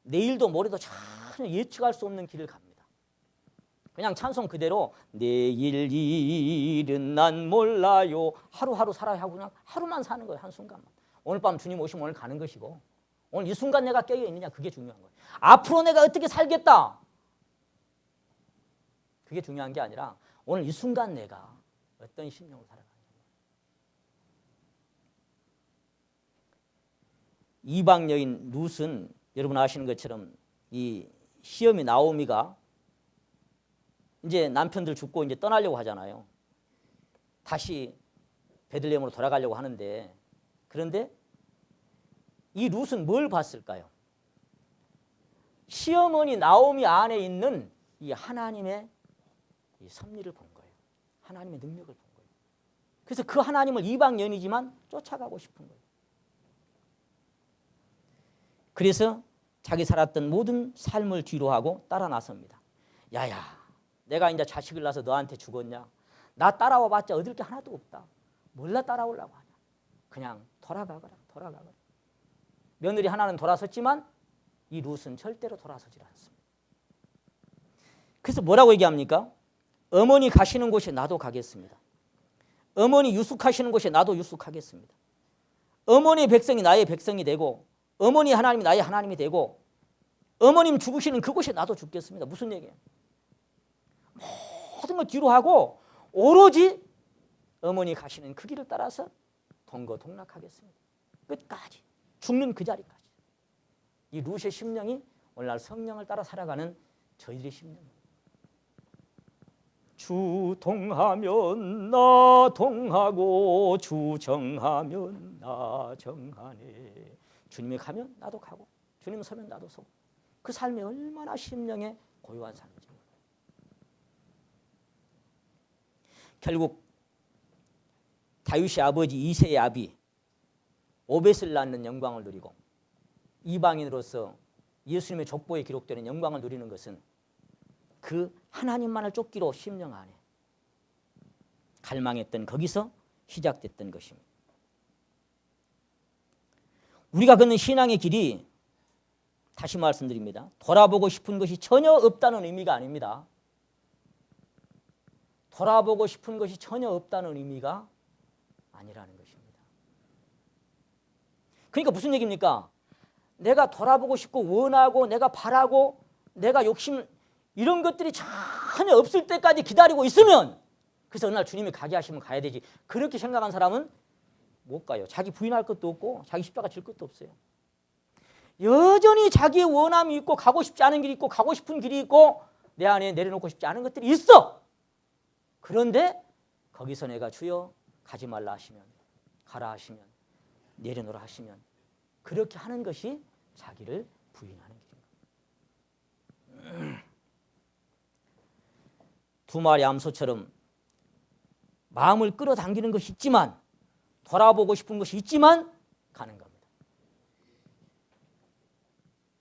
내일도 모레도 전혀 예측할 수 없는 길을 갑니다. 그냥 찬송 그대로 내일 일은 난 몰라요. 하루하루 살아야 하고 그냥 하루만 사는 거예요. 한순간만. 오늘 밤 주님 오시면 오늘 가는 것이고 오늘 이 순간 내가 깨어 있느냐 그게 중요한 거예요. 앞으로 내가 어떻게 살겠다. 그게 중요한 게 아니라 오늘 이 순간 내가 어떤 심령으로 살아가는가. 이방 여인 룻은 여러분 아시는 것처럼 이 시어미 나오미가 이제 남편들 죽고 이제 떠나려고 하잖아요. 다시 베들레헴으로 돌아가려고 하는데 그런데 이 룻은 뭘 봤을까요? 시어머니 나오미 안에 있는 이 하나님의 이 섭리를 본 거예요. 하나님의 능력을 본 거예요. 그래서 그 하나님을 이방 여인이지만 쫓아가고 싶은 거예요. 그래서 자기 살았던 모든 삶을 뒤로하고 따라 나섭니다. 야야, 내가 이제 자식을 낳아서 너한테 죽었냐? 나 따라와 봤자 얻을 게 하나도 없다. 몰라 따라오려고 하냐? 그냥 돌아가거라. 며느리 하나는 돌아섰지만 이 룻은 절대로 돌아서질 않습니다. 그래서 뭐라고 얘기합니까? 어머니 가시는 곳에 나도 가겠습니다. 어머니 유숙하시는 곳에 나도 유숙하겠습니다. 어머니의 백성이 나의 백성이 되고 어머니 하나님이 나의 하나님이 되고 어머님 죽으시는 그곳에 나도 죽겠습니다. 무슨 얘기예요? 모든 걸 뒤로 하고 오로지 어머니 가시는 그 길을 따라서 동거동락하겠습니다. 끝까지 죽는 그 자리까지. 이 룻의 심령이 오늘날 성령을 따라 살아가는 저희들의 심령입니다. 주 동하면 나 동하고 주 정하면 나 정하네. 주님이 가면 나도 가고 주님 서면 나도 서고 그 삶이 얼마나 심령에 고요한 삶인지. 결국 다윗의 아버지 이새의 아비 오벳을 낳는 영광을 누리고 이방인으로서 예수님의 족보에 기록되는 영광을 누리는 것은 그 하나님만을 쫓기로 심령 안에 갈망했던 거기서 시작됐던 것입니다. 우리가 걷는 신앙의 길이 다시 말씀드립니다. 돌아보고 싶은 것이 전혀 없다는 의미가 아닙니다. 돌아보고 싶은 것이 전혀 없다는 의미가 아니라는 것입니다. 그러니까 무슨 얘기입니까? 내가 돌아보고 싶고 원하고 내가 바라고 내가 욕심 이런 것들이 전혀 없을 때까지 기다리고 있으면 그래서 어느 날 주님이 가게 하시면 가야 되지. 그렇게 생각한 사람은 못 가요. 자기 부인할 것도 없고 자기 십자가 질 것도 없어요. 여전히 자기의 원함이 있고 가고 싶지 않은 길이 있고 가고 싶은 길이 있고 내 안에 내려놓고 싶지 않은 것들이 있어. 그런데 거기서 내가 주여 가지 말라 하시면 가라 하시면 내려놓으라 하시면 그렇게 하는 것이 자기를 부인하는 길입니다. 두 마리 암소처럼 마음을 끌어당기는 것이 있지만 돌아보고 싶은 것이 있지만 가는 겁니다.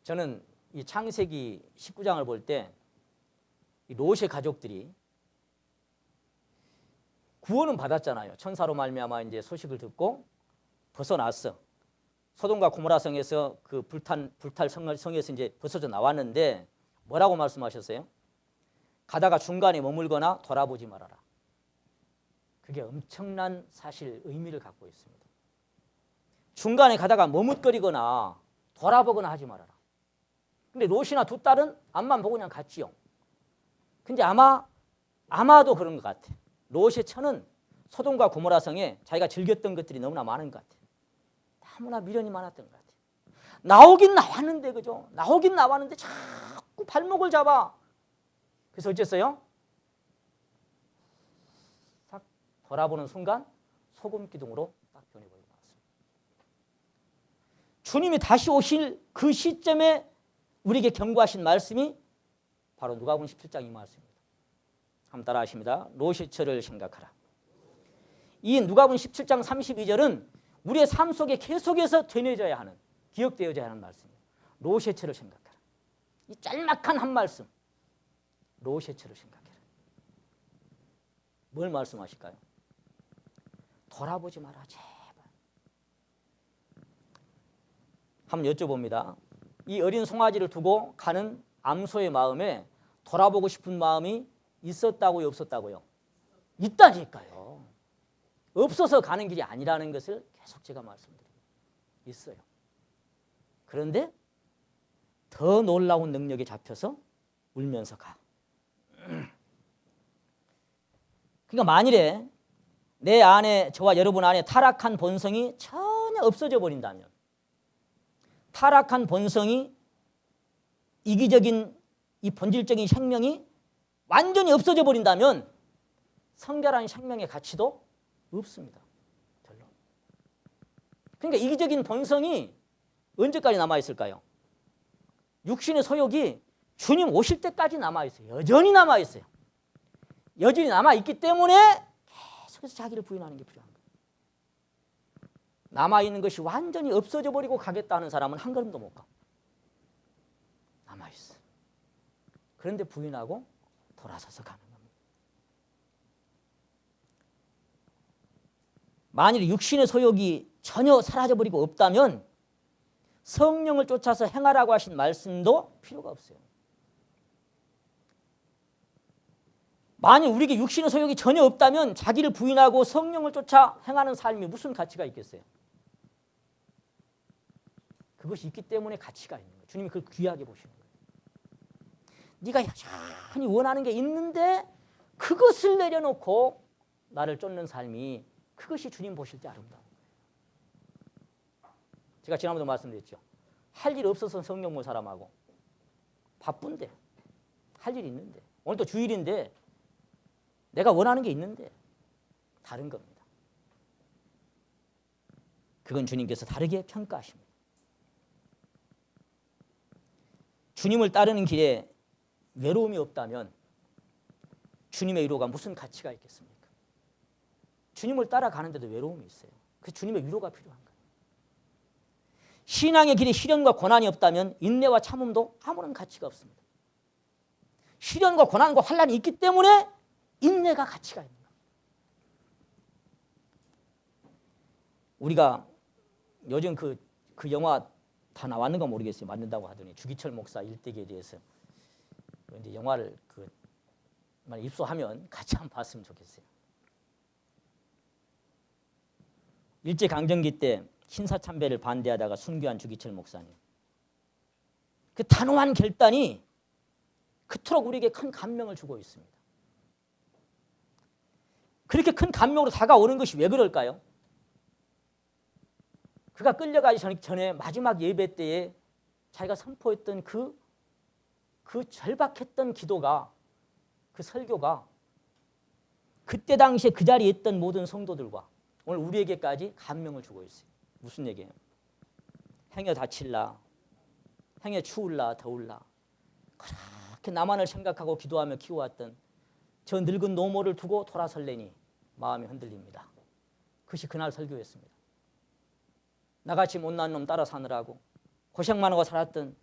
저는 이 창세기 19장을 볼 때 이 롯의 가족들이 구원은 받았잖아요. 천사로 말미암아 이제 소식을 듣고 벗어났어. 소돔과 고모라 성에서 그 불탈 성에서 이제 벗어져 나왔는데 뭐라고 말씀하셨어요? 가다가 중간에 머물거나 돌아보지 말아라. 그게 엄청난 사실 의미를 갖고 있습니다. 중간에 가다가 머뭇거리거나 돌아보거나 하지 말아라. 근데 롯이나 두 딸은 앞만 보고 그냥 갔지요. 근데 아마도 그런 것 같아. 롯의 처는 소돔과 고모라 성에 자기가 즐겼던 것들이 너무나 많은 것 같아. 너무나 미련이 많았던 것 같아. 나오긴 나왔는데 그죠? 나오긴 나왔는데 자꾸 발목을 잡아. 그래서 어쨌어요? 싹 돌아보는 순간 소금 기둥으로 딱 변해버리고 나왔습니다. 주님이 다시 오실 그 시점에 우리에게 경고하신 말씀이 바로 누가복음 17장 이 말씀입니다. 한번 따라 하십니다. 롯의 처를 생각하라. 이 누가복음 17장 32절은 우리의 삶 속에 계속해서 되뇌져야 하는, 기억되어져야 하는 말씀이에요. 롯의 처를 생각하라. 이 짤막한 한 말씀. 롯의 처를 생각해라. 뭘 말씀하실까요? 돌아보지 마라 제발. 한번 여쭤봅니다. 이 어린 송아지를 두고 가는 암소의 마음에 돌아보고 싶은 마음이 있었다고요, 없었다고요? 있다니까요. 없어서 가는 길이 아니라는 것을 계속 제가 말씀드립니다. 있어요. 그런데 더 놀라운 능력에 잡혀서 울면서 가. 그러니까 만일에 내 안에, 저와 여러분 안에 타락한 본성이 전혀 없어져 버린다면, 타락한 본성이, 이기적인 이 본질적인 생명이 완전히 없어져 버린다면 성결한 생명의 가치도 없습니다. 별로. 그러니까 이기적인 본성이 언제까지 남아있을까요? 육신의 소욕이 주님 오실 때까지 남아있어요. 여전히 남아있어요. 여전히 남아있기 때문에 계속해서 자기를 부인하는 게 필요한 거예요. 남아있는 것이 완전히 없어져 버리고 가겠다는 사람은 한 걸음도 못 가. 남아있어. 그런데 부인하고 돌아서서 가는 겁니다. 만일 육신의 소욕이 전혀 사라져버리고 없다면 성령을 쫓아서 행하라고 하신 말씀도 필요가 없어요. 만일 우리에게 육신의 소욕이 전혀 없다면 자기를 부인하고 성령을 쫓아 행하는 삶이 무슨 가치가 있겠어요? 그것이 있기 때문에 가치가 있는 거예요. 주님이 그걸 귀하게 보시는 거예요. 네가 여전히 원하는 게 있는데 그것을 내려놓고 나를 쫓는 삶이, 그것이 주님 보실 때 아름다운 거예요. 제가 지난번에도 말씀드렸죠. 할 일 없어서 성령 못 사람하고 바쁜데 할 일이 있는데, 오늘 또 주일인데 내가 원하는 게 있는데 다른 겁니다. 그건 주님께서 다르게 평가하십니다. 주님을 따르는 길에 외로움이 없다면 주님의 위로가 무슨 가치가 있겠습니까? 주님을 따라가는데도 외로움이 있어요. 그 주님의 위로가 필요한 거예요. 신앙의 길에 시련과 고난이 없다면 인내와 참음도 아무런 가치가 없습니다. 시련과 고난과 환난이 있기 때문에 인내가 가치가 있는 거예요. 우리가 요즘 그 영화 다 나왔는가 모르겠어요. 만든다고 하더니 주기철 목사 일대기에 대해서 이제 영화를 입소하면 같이 한번 봤으면 좋겠어요. 일제강점기 때 신사참배를 반대하다가 순교한 주기철 목사님. 그 단호한 결단이 그토록 우리에게 큰 감명을 주고 있습니다. 그렇게 큰 감명으로 다가오는 것이 왜 그럴까요? 그가 끌려가기 전에 마지막 예배 때에 자기가 선포했던 그 절박했던 기도가, 그 설교가 그때 당시에 그 자리에 있던 모든 성도들과 오늘 우리에게까지 감명을 주고 있어요. 무슨 얘기예요? 행여 다칠라, 행여 추울라, 더울라, 그렇게 나만을 생각하고 기도하며 키워왔던 저 늙은 노모를 두고 돌아설래니 마음이 흔들립니다. 그것이 그날 설교였습니다. 나같이 못난 놈 따라 사느라고 고생만 하고 살았던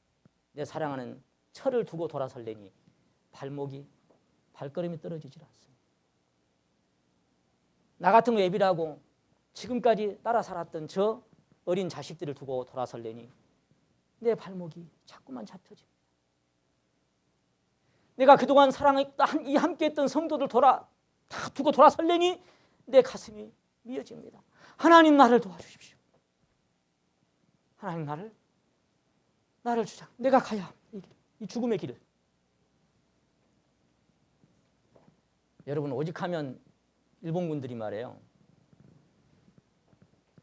내 사랑하는 철을 두고 돌아설래니 발걸음이 떨어지질 않습니다. 나 같은 거 예비라고 지금까지 따라 살았던 저 어린 자식들을 두고 돌아설래니 내 발목이 자꾸만 잡혀집니다. 내가 그동안 사랑했던, 함께했던 성도들 다 두고 돌아설래니 내 가슴이 미어집니다. 하나님 나를 도와주십시오. 하나님 나를 주자. 내가 가야 이 죽음의 길을. 여러분 오직하면 일본군들이 말해요.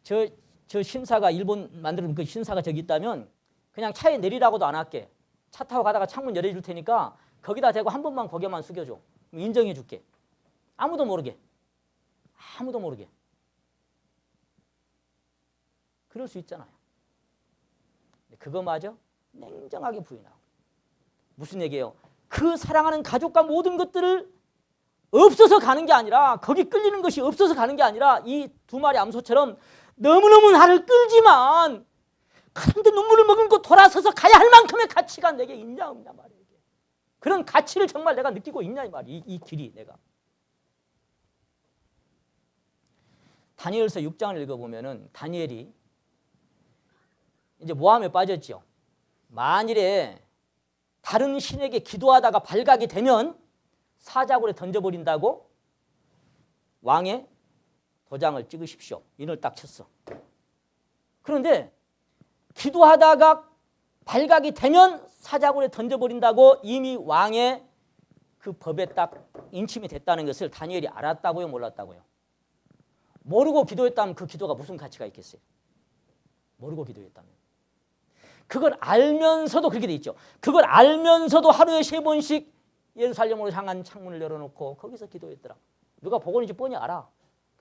저 신사가, 일본 만드는 그 신사가 저기 있다면 그냥 차에 내리라고도 안 할게. 차 타고 가다가 창문 열어줄 테니까 거기다 대고 한 번만 고개만 숙여줘. 인정해 줄게. 아무도 모르게. 그럴 수 있잖아요. 그거마저 냉정하게 부인하고. 무슨 얘기예요? 그 사랑하는 가족과 모든 것들을 없어서 가는 게 아니라, 거기 끌리는 것이 없어서 가는 게 아니라 이 두 마리 암소처럼 너무너무 나를 끌지만 그런데 눈물을 머금고 돌아서서 가야 할 만큼의 가치가 내게 있냐 없냐 말이에요. 그런 가치를 정말 내가 느끼고 있냐 이 말이에요. 이 길이 내가. 다니엘서 6장을 읽어보면은 다니엘이 이제 모함에 빠졌죠. 만일에 다른 신에게 기도하다가 발각이 되면 사자굴에 던져버린다고 왕의 도장을 찍으십시오. 인을 딱 쳤어. 그런데 기도하다가 발각이 되면 사자굴에 던져버린다고 이미 왕의 그 법에 딱 인침이 됐다는 것을 다니엘이 알았다고요, 몰랐다고요? 모르고 기도했다면 그 기도가 무슨 가치가 있겠어요? 모르고 기도했다면. 그걸 알면서도 그렇게 돼 있죠. 그걸 알면서도 하루에 3번씩 예루살렘으로 향한 창문을 열어놓고 거기서 기도했더라. 누가 보고 있는지 뻔히 알아.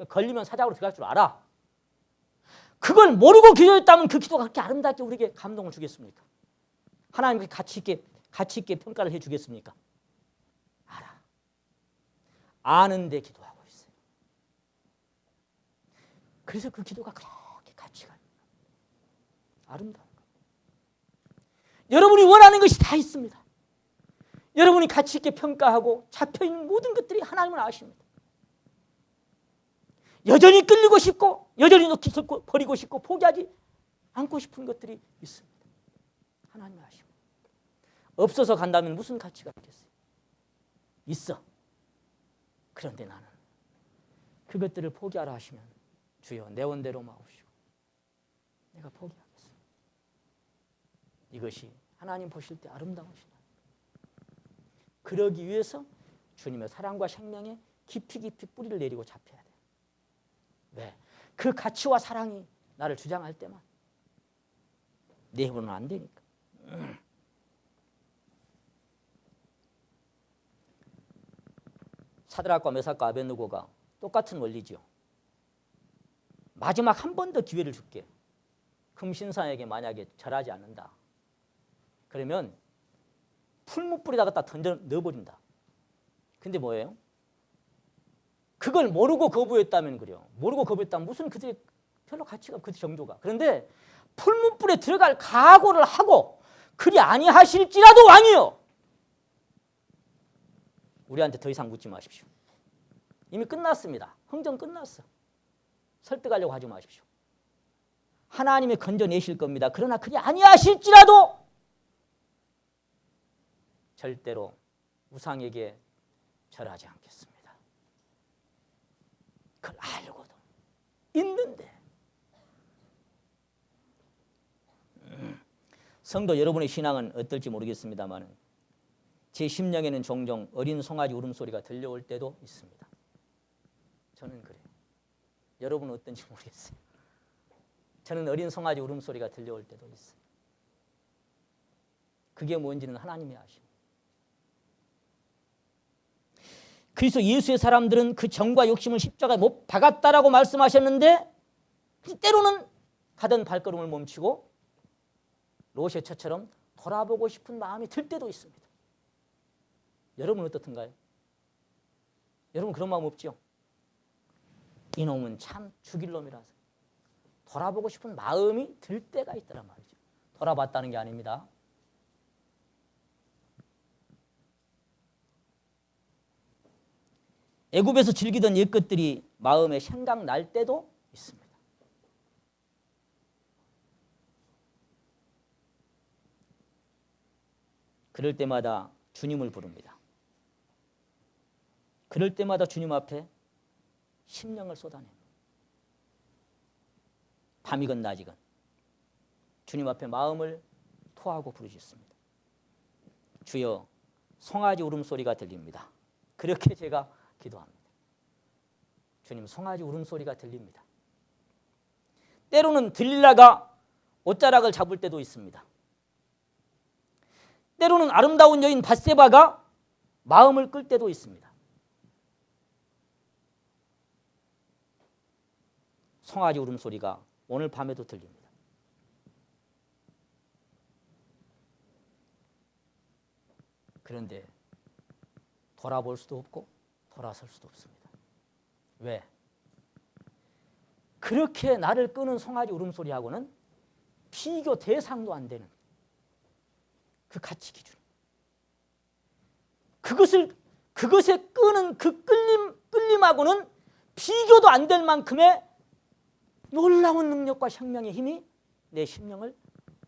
걸리면 사자굴로 들어갈 줄 알아. 그걸 모르고 기도했다면 그 기도가 그렇게 아름답게 우리에게 감동을 주겠습니까? 하나님께 가치 있게 평가를 해 주겠습니까? 알아. 아는데 기도하고 있어요. 그래서 그 기도가 그렇게 가치가 아름다운 거예요. 여러분이 원하는 것이 다 있습니다. 여러분이 가치 있게 평가하고 잡혀있는 모든 것들이 하나님은 아십니다. 여전히 끌리고 싶고 여전히 놓기 싫고 버리고 싶고 포기하지 않고 싶은 것들이 있습니다. 하나님이 아십니다. 없어서 간다면 무슨 가치가 있겠어요? 있어. 그런데 나는 그것들을 포기하라 하시면 주여 내 원대로 마옵시고 내가 포기하겠습니다. 이것이 하나님 보실 때 아름다우시다. 그러기 위해서 주님의 사랑과 생명에 깊이 뿌리를 내리고 잡혀야 돼요. 왜? 그 가치와 사랑이 나를 주장할 때만 내 힘으로는 안 되니까. 사드락과 메삭과 아벳느고가 똑같은 원리죠. 마지막 한 번 더 기회를 줄게. 금신상에게 만약에 절하지 않는다. 그러면 풀무불에다가 딱 던져 넣어버린다. 근데 뭐예요? 그걸 모르고 거부했다면 그래요. 모르고 거부했다면 무슨 그들의 별로 가치가 그 정도가. 그런데 풀무불에 들어갈 각오를 하고 그리 아니하실지라도 왕이요. 우리한테 더 이상 묻지 마십시오. 이미 끝났습니다. 흥정 끝났어. 설득하려고 하지 마십시오. 하나님이 건져내실 겁니다. 그러나 그리 아니하실지라도 절대로 우상에게 절하지 않겠습니다. 그걸 알고도 있는데 성도 여러분의 신앙은 어떨지 모르겠습니다만 제 심령에는 종종 어린 송아지 울음소리가 들려올 때도 있습니다. 저는 그래요. 여러분은 어떤지 모르겠어요. 저는 어린 송아지 울음소리가 들려올 때도 있어요. 그게 뭔지는 하나님이 아십니다. 그래서 예수의 사람들은 그 정과 욕심을 십자가에 못 박았다라고 말씀하셨는데 때로는 가던 발걸음을 멈추고 롯의 처처럼 돌아보고 싶은 마음이 들 때도 있습니다. 여러분은 어떻든가요? 여러분 그런 마음 없죠? 이놈은 참 죽일 놈이라서 돌아보고 싶은 마음이 들 때가 있더란 말이죠. 돌아봤다는 게 아닙니다. 애굽에서 즐기던 옛것들이 마음에 생각날 때도 있습니다. 그럴 때마다 주님을 부릅니다. 그럴 때마다 주님 앞에 심령을 쏟아냅니다. 밤이건 낮이건 주님 앞에 마음을 토하고 부르짖습니다. 주여 송아지 울음소리가 들립니다. 그렇게 제가 기도합니다. 주님 송아지 울음소리가 들립니다. 때로는 들릴라가 옷자락을 잡을 때도 있습니다. 때로는 아름다운 여인 밧세바가 마음을 끌 때도 있습니다. 송아지 울음소리가 오늘 밤에도 들립니다. 그런데 돌아볼 수도 없고 돌아설 수도 없습니다. 왜? 그렇게 나를 끄는 송아지 울음소리하고는 비교 대상도 안 되는 그 가치 기준. 그것에 끄는 그 끌림하고는 비교도 안 될 만큼의 놀라운 능력과 생명의 힘이 내 심령을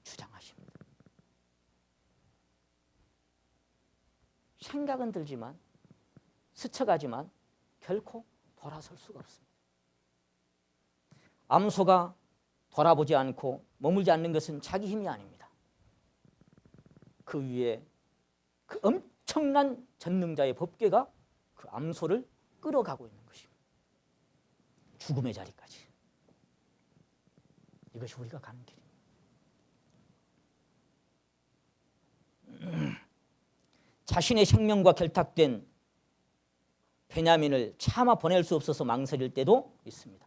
주장하십니다. 생각은 들지만 스쳐가지만 결코 돌아설 수가 없습니다. 암소가 돌아보지 않고 머물지 않는 것은 자기 힘이 아닙니다. 그 위에 그 엄청난 전능자의 법궤가 그 암소를 끌어가고 있는 것입니다. 죽음의 자리까지. 이것이 우리가 가는 길입니다. 자신의 생명과 결탁된 베냐민을 차마 보낼 수 없어서 망설일 때도 있습니다.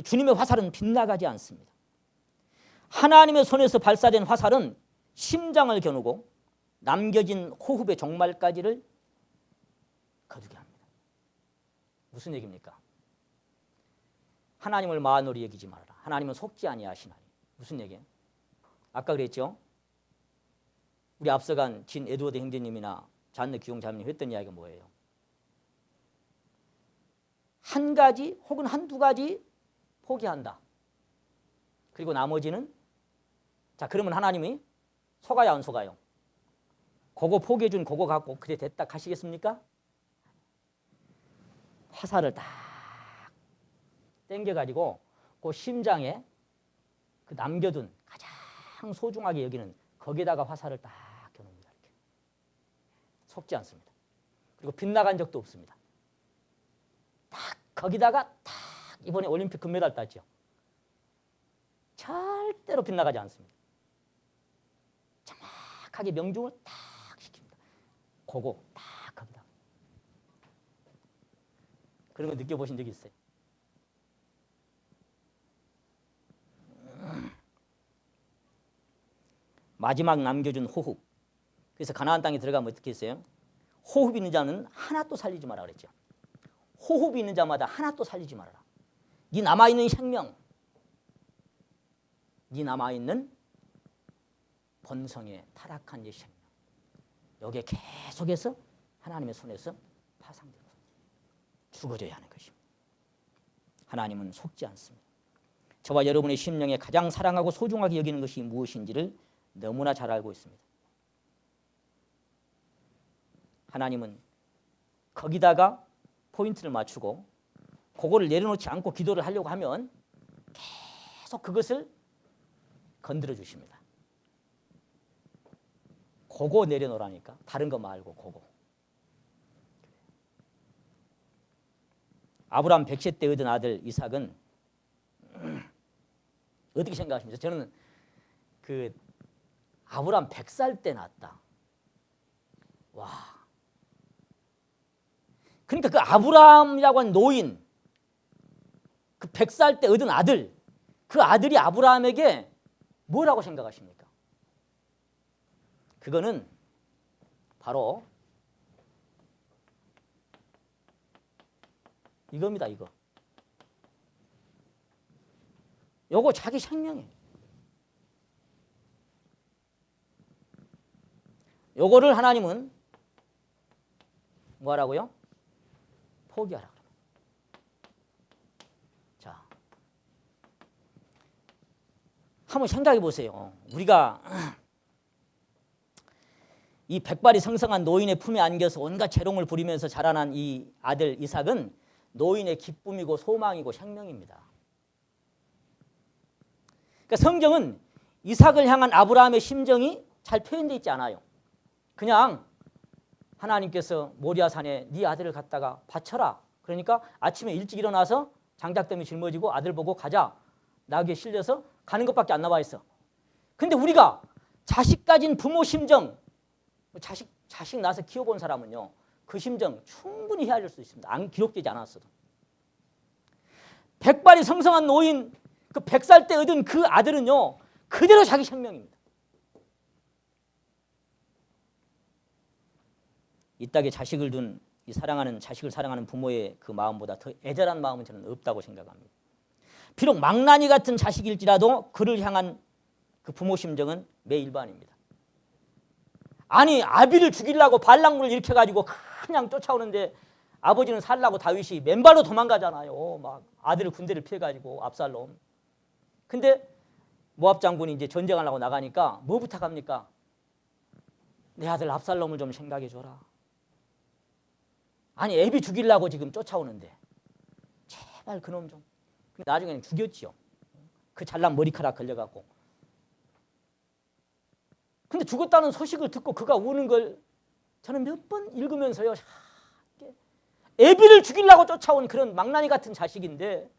주님의 화살은 빗나가지 않습니다. 하나님의 손에서 발사된 화살은 심장을 겨누고 남겨진 호흡의 종말까지를 거두게 합니다. 무슨 얘기입니까? 하나님을 만으로 여기지 말아라. 하나님은 속지 아니하시나니. 무슨 얘기예요? 아까 그랬죠? 우리 앞서간 진 에드워드 형제님이나 잔느 기용자매님 했던 이야기가 뭐예요? 한 가지 혹은 한두 가지 포기한다. 그리고 나머지는 자 그러면 하나님이 속아요 안 속아요? 그거 포기해준 그거 갖고 그래 됐다 가시겠습니까? 화살을 딱 당겨가지고 그 심장에 그 남겨둔 가장 소중하게 여기는 거기다가 화살을 딱 겨눕니다. 이렇게. 속지 않습니다. 그리고 빗나간 적도 없습니다. 딱 거기다가 딱 이번에 올림픽 금메달 땄죠. 절대로 빗나가지 않습니다. 정확하게 명중을 딱 시킵니다. 그거 딱 거기다. 그런 거 느껴보신 적이 있어요? 마지막 남겨준 호흡. 그래서 가나안 땅에 들어가면 어떻게 했어요? 호흡 있는 자는 하나도 살리지 마라 그랬죠. 호흡이 있는 자마다 하나도 살리지 말아라. 네 남아있는 생명, 네 남아있는 본성의 타락한 네 생명, 여기에 계속해서 하나님의 손에서 파상되고 죽어져야 하는 것입니다. 하나님은 속지 않습니다. 저와 여러분의 심령에 가장 사랑하고 소중하게 여기는 것이 무엇인지를 너무나 잘 알고 있습니다. 하나님은 거기다가 포인트를 맞추고 그거를 내려놓지 않고 기도를 하려고 하면 계속 그것을 건드려 주십니다. 그거 내려놓으라니까. 다른 거 말고 그거. 아브라함 100세 때 얻은 아들 이삭은 어떻게 생각하십니까? 저는 그 아브라함 100살 때 낳았다. 와. 그러니까 그 아브라함이라고 한 노인, 그 100살 때 얻은 아들, 그 아들이 아브라함에게 뭐라고 생각하십니까? 그거는 바로 이겁니다. 이거. 요거 자기 생명이에요. 요거를 하나님은 뭐하라고요? 포기하라. 자, 한번 생각해 보세요. 우리가 이 백발이 성성한 노인의 품에 안겨서 온갖 재롱을 부리면서 자라난 이 아들 이삭은 노인의 기쁨이고 소망이고 생명입니다. 그러니까 성경은 이삭을 향한 아브라함의 심정이 잘 표현되어 있지 않아요. 그냥 하나님께서 모리아산에 네 아들을 갖다가 바쳐라. 그러니까 아침에 일찍 일어나서 장작더미 짊어지고 아들 보고 가자. 나귀에 실려서 가는 것밖에 안 나와 있어. 근데 우리가 자식 가진 부모 심정, 자식 낳아서 키워본 사람은요, 그 심정 충분히 헤아릴 수 있습니다. 안 기록되지 않았어도. 백발이 성성한 노인, 그 100살 때 얻은 그 아들은요, 그대로 자기 생명입니다. 이 땅에 자식을 둔 이 자식을 사랑하는 부모의 그 마음보다 더 애절한 마음은 저는 없다고 생각합니다. 비록 망나니 같은 자식일지라도 그를 향한 그 부모 심정은 매일반입니다. 아니 아비를 죽이려고 발랑물을 일으켜가지고 그냥 쫓아오는데 아버지는 살라고 다윗이 맨발로 도망가잖아요. 막 아들을 군대를 피해가지고 압살롬. 근데 모압 장군이 이제 전쟁하려고 나가니까 뭐 부탁합니까? 내 아들 압살롬을 좀 생각해 줘라. 아니 애비 죽이려고 지금 쫓아오는데 제발 그놈 좀. 나중에는 죽였지요. 그 잘난 머리카락 걸려갖고. 근데 죽었다는 소식을 듣고 그가 우는 걸 저는 몇 번 읽으면서요. 애비를 죽이려고 쫓아온 그런 망나니 같은 자식인데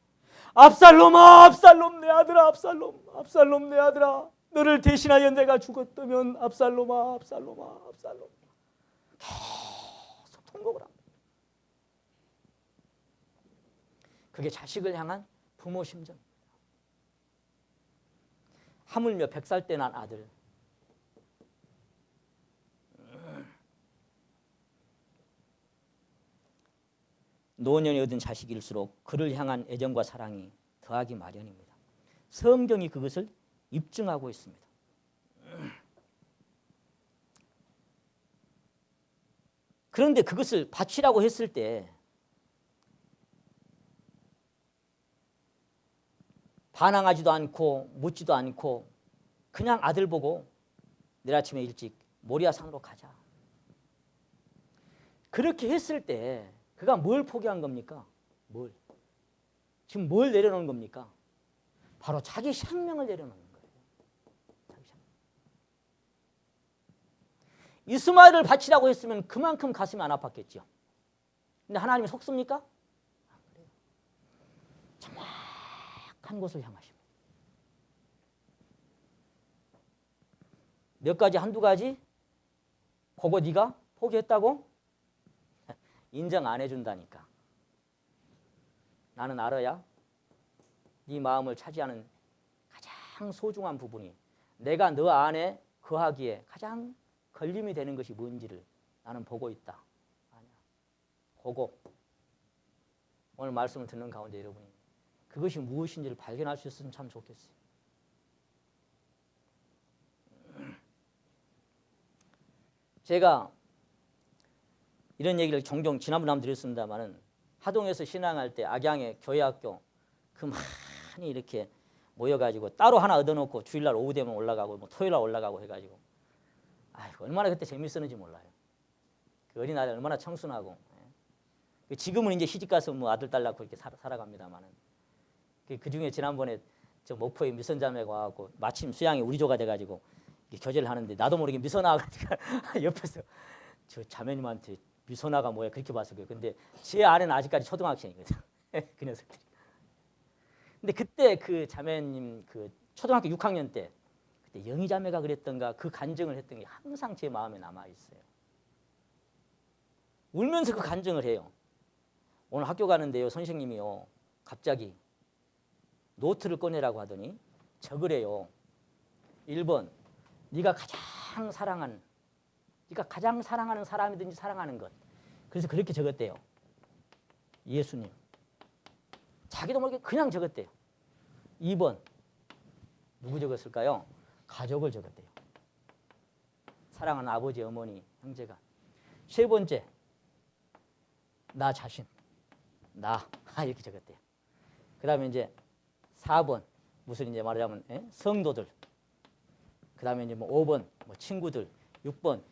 압살롬아, 압살롬 내 아들아, 압살롬, 압살롬 내 아들아, 너를 대신하여 내가 죽었다면 압살롬아, 압살롬아, 압살롬. 계속 통곡을 합니다. 그게 자식을 향한 부모 심정입니다. 하물며 100살 때 난 아들. 노년이 얻은 자식일수록 그를 향한 애정과 사랑이 더하기 마련입니다. 성경이 그것을 입증하고 있습니다. 그런데 그것을 바치라고 했을 때 반항하지도 않고 묻지도 않고 그냥 아들 보고 내일 아침에 일찍 모리아산으로 가자. 그렇게 했을 때 그가 뭘 포기한 겁니까? 뭘? 지금 뭘 내려놓은 겁니까? 바로 자기 생명을 내려놓는 거예요. 자기 생명. 이스마엘을 바치라고 했으면 그만큼 가슴이 안 아팠겠죠. 근데 하나님이 속습니까? 안 그래요. 정확한 곳을 향하십니다. 몇 가지, 한두 가지? 그거 네가 포기했다고? 인정 안 해준다니까. 나는 알아야 네 마음을 차지하는 가장 소중한 부분이 내가 너 안에 거하기에 가장 걸림이 되는 것이 뭔지를 나는 보고 있다. 아니야. 그거 오늘 말씀을 듣는 가운데 여러분이 그것이 무엇인지를 발견할 수 있으면 참 좋겠어요. 제가 이런 얘기를 종종 지난번에 한번 드렸습니다마는 하동에서 신앙할 때 악양의 교회학교 그 많이 이렇게 모여가지고 따로 하나 얻어놓고 주일날 오후 되면 올라가고 뭐 토요일날 올라가고 해가지고 아이고 얼마나 그때 재밌었는지 몰라요. 그 어린아이들 얼마나 청순하고 지금은 이제 시집가서 뭐 아들 딸 낳고 이렇게 살아갑니다마는 그 중에 지난번에 저 목포에 미선자매가 와갖고 마침 수양이 우리 조가 돼가지고 교제를 하는데 나도 모르게 미선아가 옆에서 저 자매님한테 미소나가 뭐야 그렇게 봤어요. 근데 제 아내는 아직까지 초등학생이거든. 그 녀석들이. 근데 그때 그 자매님 그 초등학교 6학년 때 그때 영희 자매가 그랬던가 그 간증을 했던 게 항상 제 마음에 남아 있어요. 울면서 그 간증을 해요. 오늘 학교 가는데요 선생님이요 갑자기 노트를 꺼내라고 하더니 적으래요. 1번 네가 가장 사랑하는 사람이든지 사랑하는 것. 그래서 그렇게 적었대요. 예수님. 자기도 모르게 그냥 적었대요. 2번. 누구 적었을까요? 가족을 적었대요. 사랑하는 아버지, 어머니, 형제가. 3번째. 나 자신. 나. 이렇게 적었대요. 그 다음에 이제 4번. 무슨 이제 말하자면 성도들. 그 다음에 이제 뭐 5번. 뭐 친구들. 6번.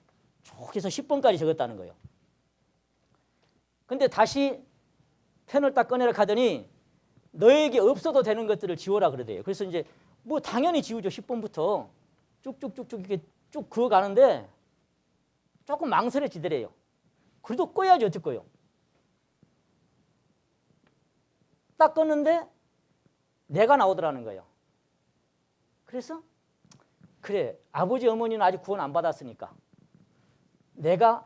쭉 해서 10번까지 적었다는 거예요. 근데 다시 펜을 딱 꺼내라 하더니 너에게 없어도 되는 것들을 지워라 그러대요. 그래서 이제 뭐 당연히 지우죠. 10번부터 쭉쭉쭉쭉 이렇게 쭉 그어가는데 조금 망설여지더래요. 그래도 꺼야지 어쩔 거예요. 딱 껐는데 내가 나오더라는 거예요. 그래서 그래 아버지 어머니는 아직 구원 안 받았으니까 내가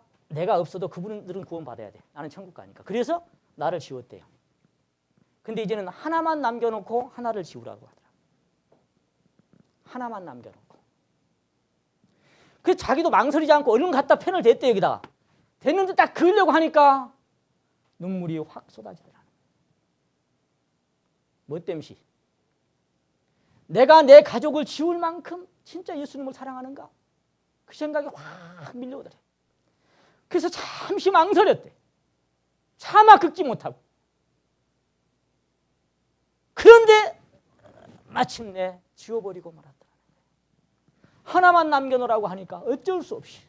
없어도 그분들은 구원 받아야 돼. 나는 천국 가니까. 그래서 나를 지웠대요. 근데 이제는 하나만 남겨놓고 하나를 지우라고 하더라고요. 하나만 남겨놓고. 그래서 자기도 망설이지 않고 얼른 갖다 펜을 댔대요. 여기다가. 댔는데 딱 그으려고 하니까 눈물이 확 쏟아지더라고요. 뭐 땜시? 내가 내 가족을 지울 만큼 진짜 예수님을 사랑하는가? 그 생각이 확 밀려오더래요. 그래서 잠시 망설였대. 차마 긁지 못하고. 그런데 마침내 지워버리고 말았다. 하나만 남겨놓으라고 하니까 어쩔 수 없이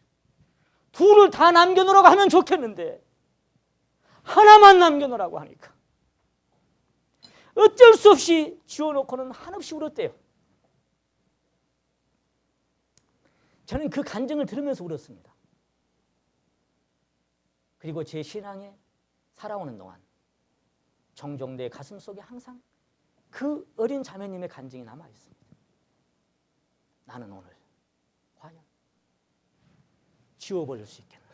둘을 다 남겨놓으라고 하면 좋겠는데 하나만 남겨놓으라고 하니까 어쩔 수 없이 지워놓고는 한없이 울었대요. 저는 그 간증을 들으면서 울었습니다. 그리고 제 신앙에 살아오는 동안 종종 내 가슴 속에 항상 그 어린 자매님의 간증이 남아 있습니다. 나는 오늘 과연 지워버릴 수 있겠는가?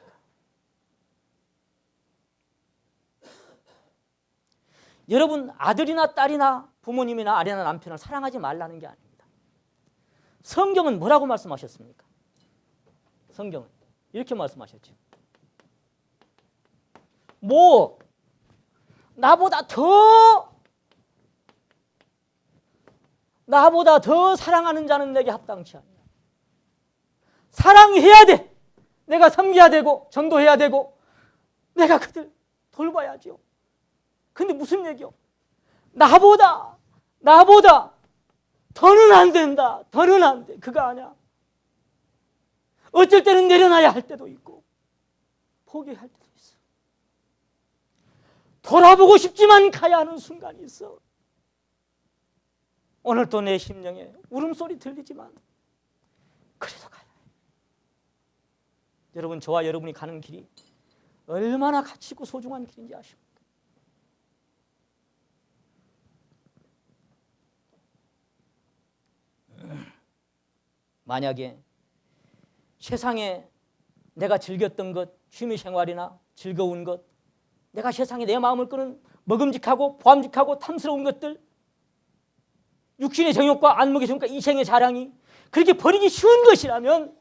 여러분, 아들이나 딸이나 부모님이나 아내나 남편을 사랑하지 말라는 게 아닙니다. 성경은 뭐라고 말씀하셨습니까? 성경은 이렇게 말씀하셨죠. 뭐 나보다 더 사랑하는 자는 내게 합당치 않냐. 사랑해야 돼. 내가 섬겨야 되고 전도해야 되고 내가 그들 돌봐야죠. 근데 무슨 얘기요? 나보다 더는 안 된다. 더는 안 돼. 그거 아니야. 어쩔 때는 내려놔야 할 때도 있고 포기할 때도 있어. 돌아보고 싶지만 가야 하는 순간이 있어. 오늘 또 내 심령에 울음소리 들리지만 그래도 가야 해. 여러분, 저와 여러분이 가는 길이 얼마나 가치 있고 소중한 길인지 아십니까? 만약에 세상에 내가 즐겼던 것, 취미생활이나 즐거운 것, 내가 세상에 내 마음을 끄는 먹음직하고 보암직하고 탐스러운 것들, 육신의 정욕과 안목의 정욕과 이생의 자랑이 그렇게 버리기 쉬운 것이라면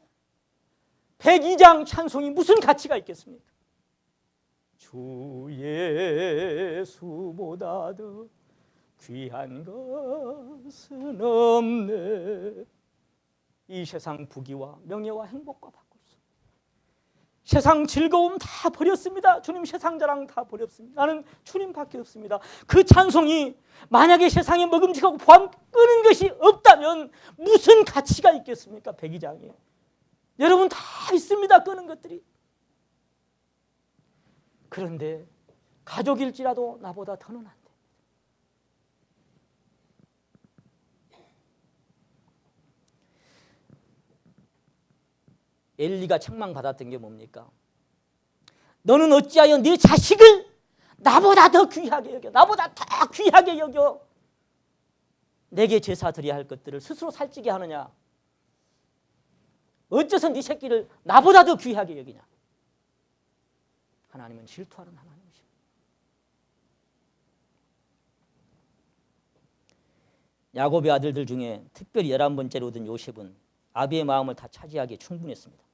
102장 찬송이 무슨 가치가 있겠습니까? 주 예수보다 더 귀한 것은 없네. 이 세상 부귀와 명예와 행복과 바꿀 수, 세상 즐거움 다 버렸습니다. 주님 세상 자랑 다 버렸습니다. 나는 주님밖에 없습니다. 그 찬송이 만약에 세상에 먹음직하고 보암 끄는 것이 없다면 무슨 가치가 있겠습니까? 102장에 여러분 다 있습니다. 끄는 것들이. 그런데 가족일지라도 나보다 더는 안 돼. 엘리가 책망받았던 게 뭡니까? 너는 어찌하여 네 자식을 나보다 더 귀하게 여겨, 나보다 더 귀하게 여겨 내게 제사 드려야 할 것들을 스스로 살찌게 하느냐? 어째서 네 새끼를 나보다 더 귀하게 여기냐? 하나님은 질투하는 하나님이십니다. 야곱의 아들들 중에 특별히 11번째로 얻은 요셉은 아비의 마음을 다 차지하기에 충분했습니다.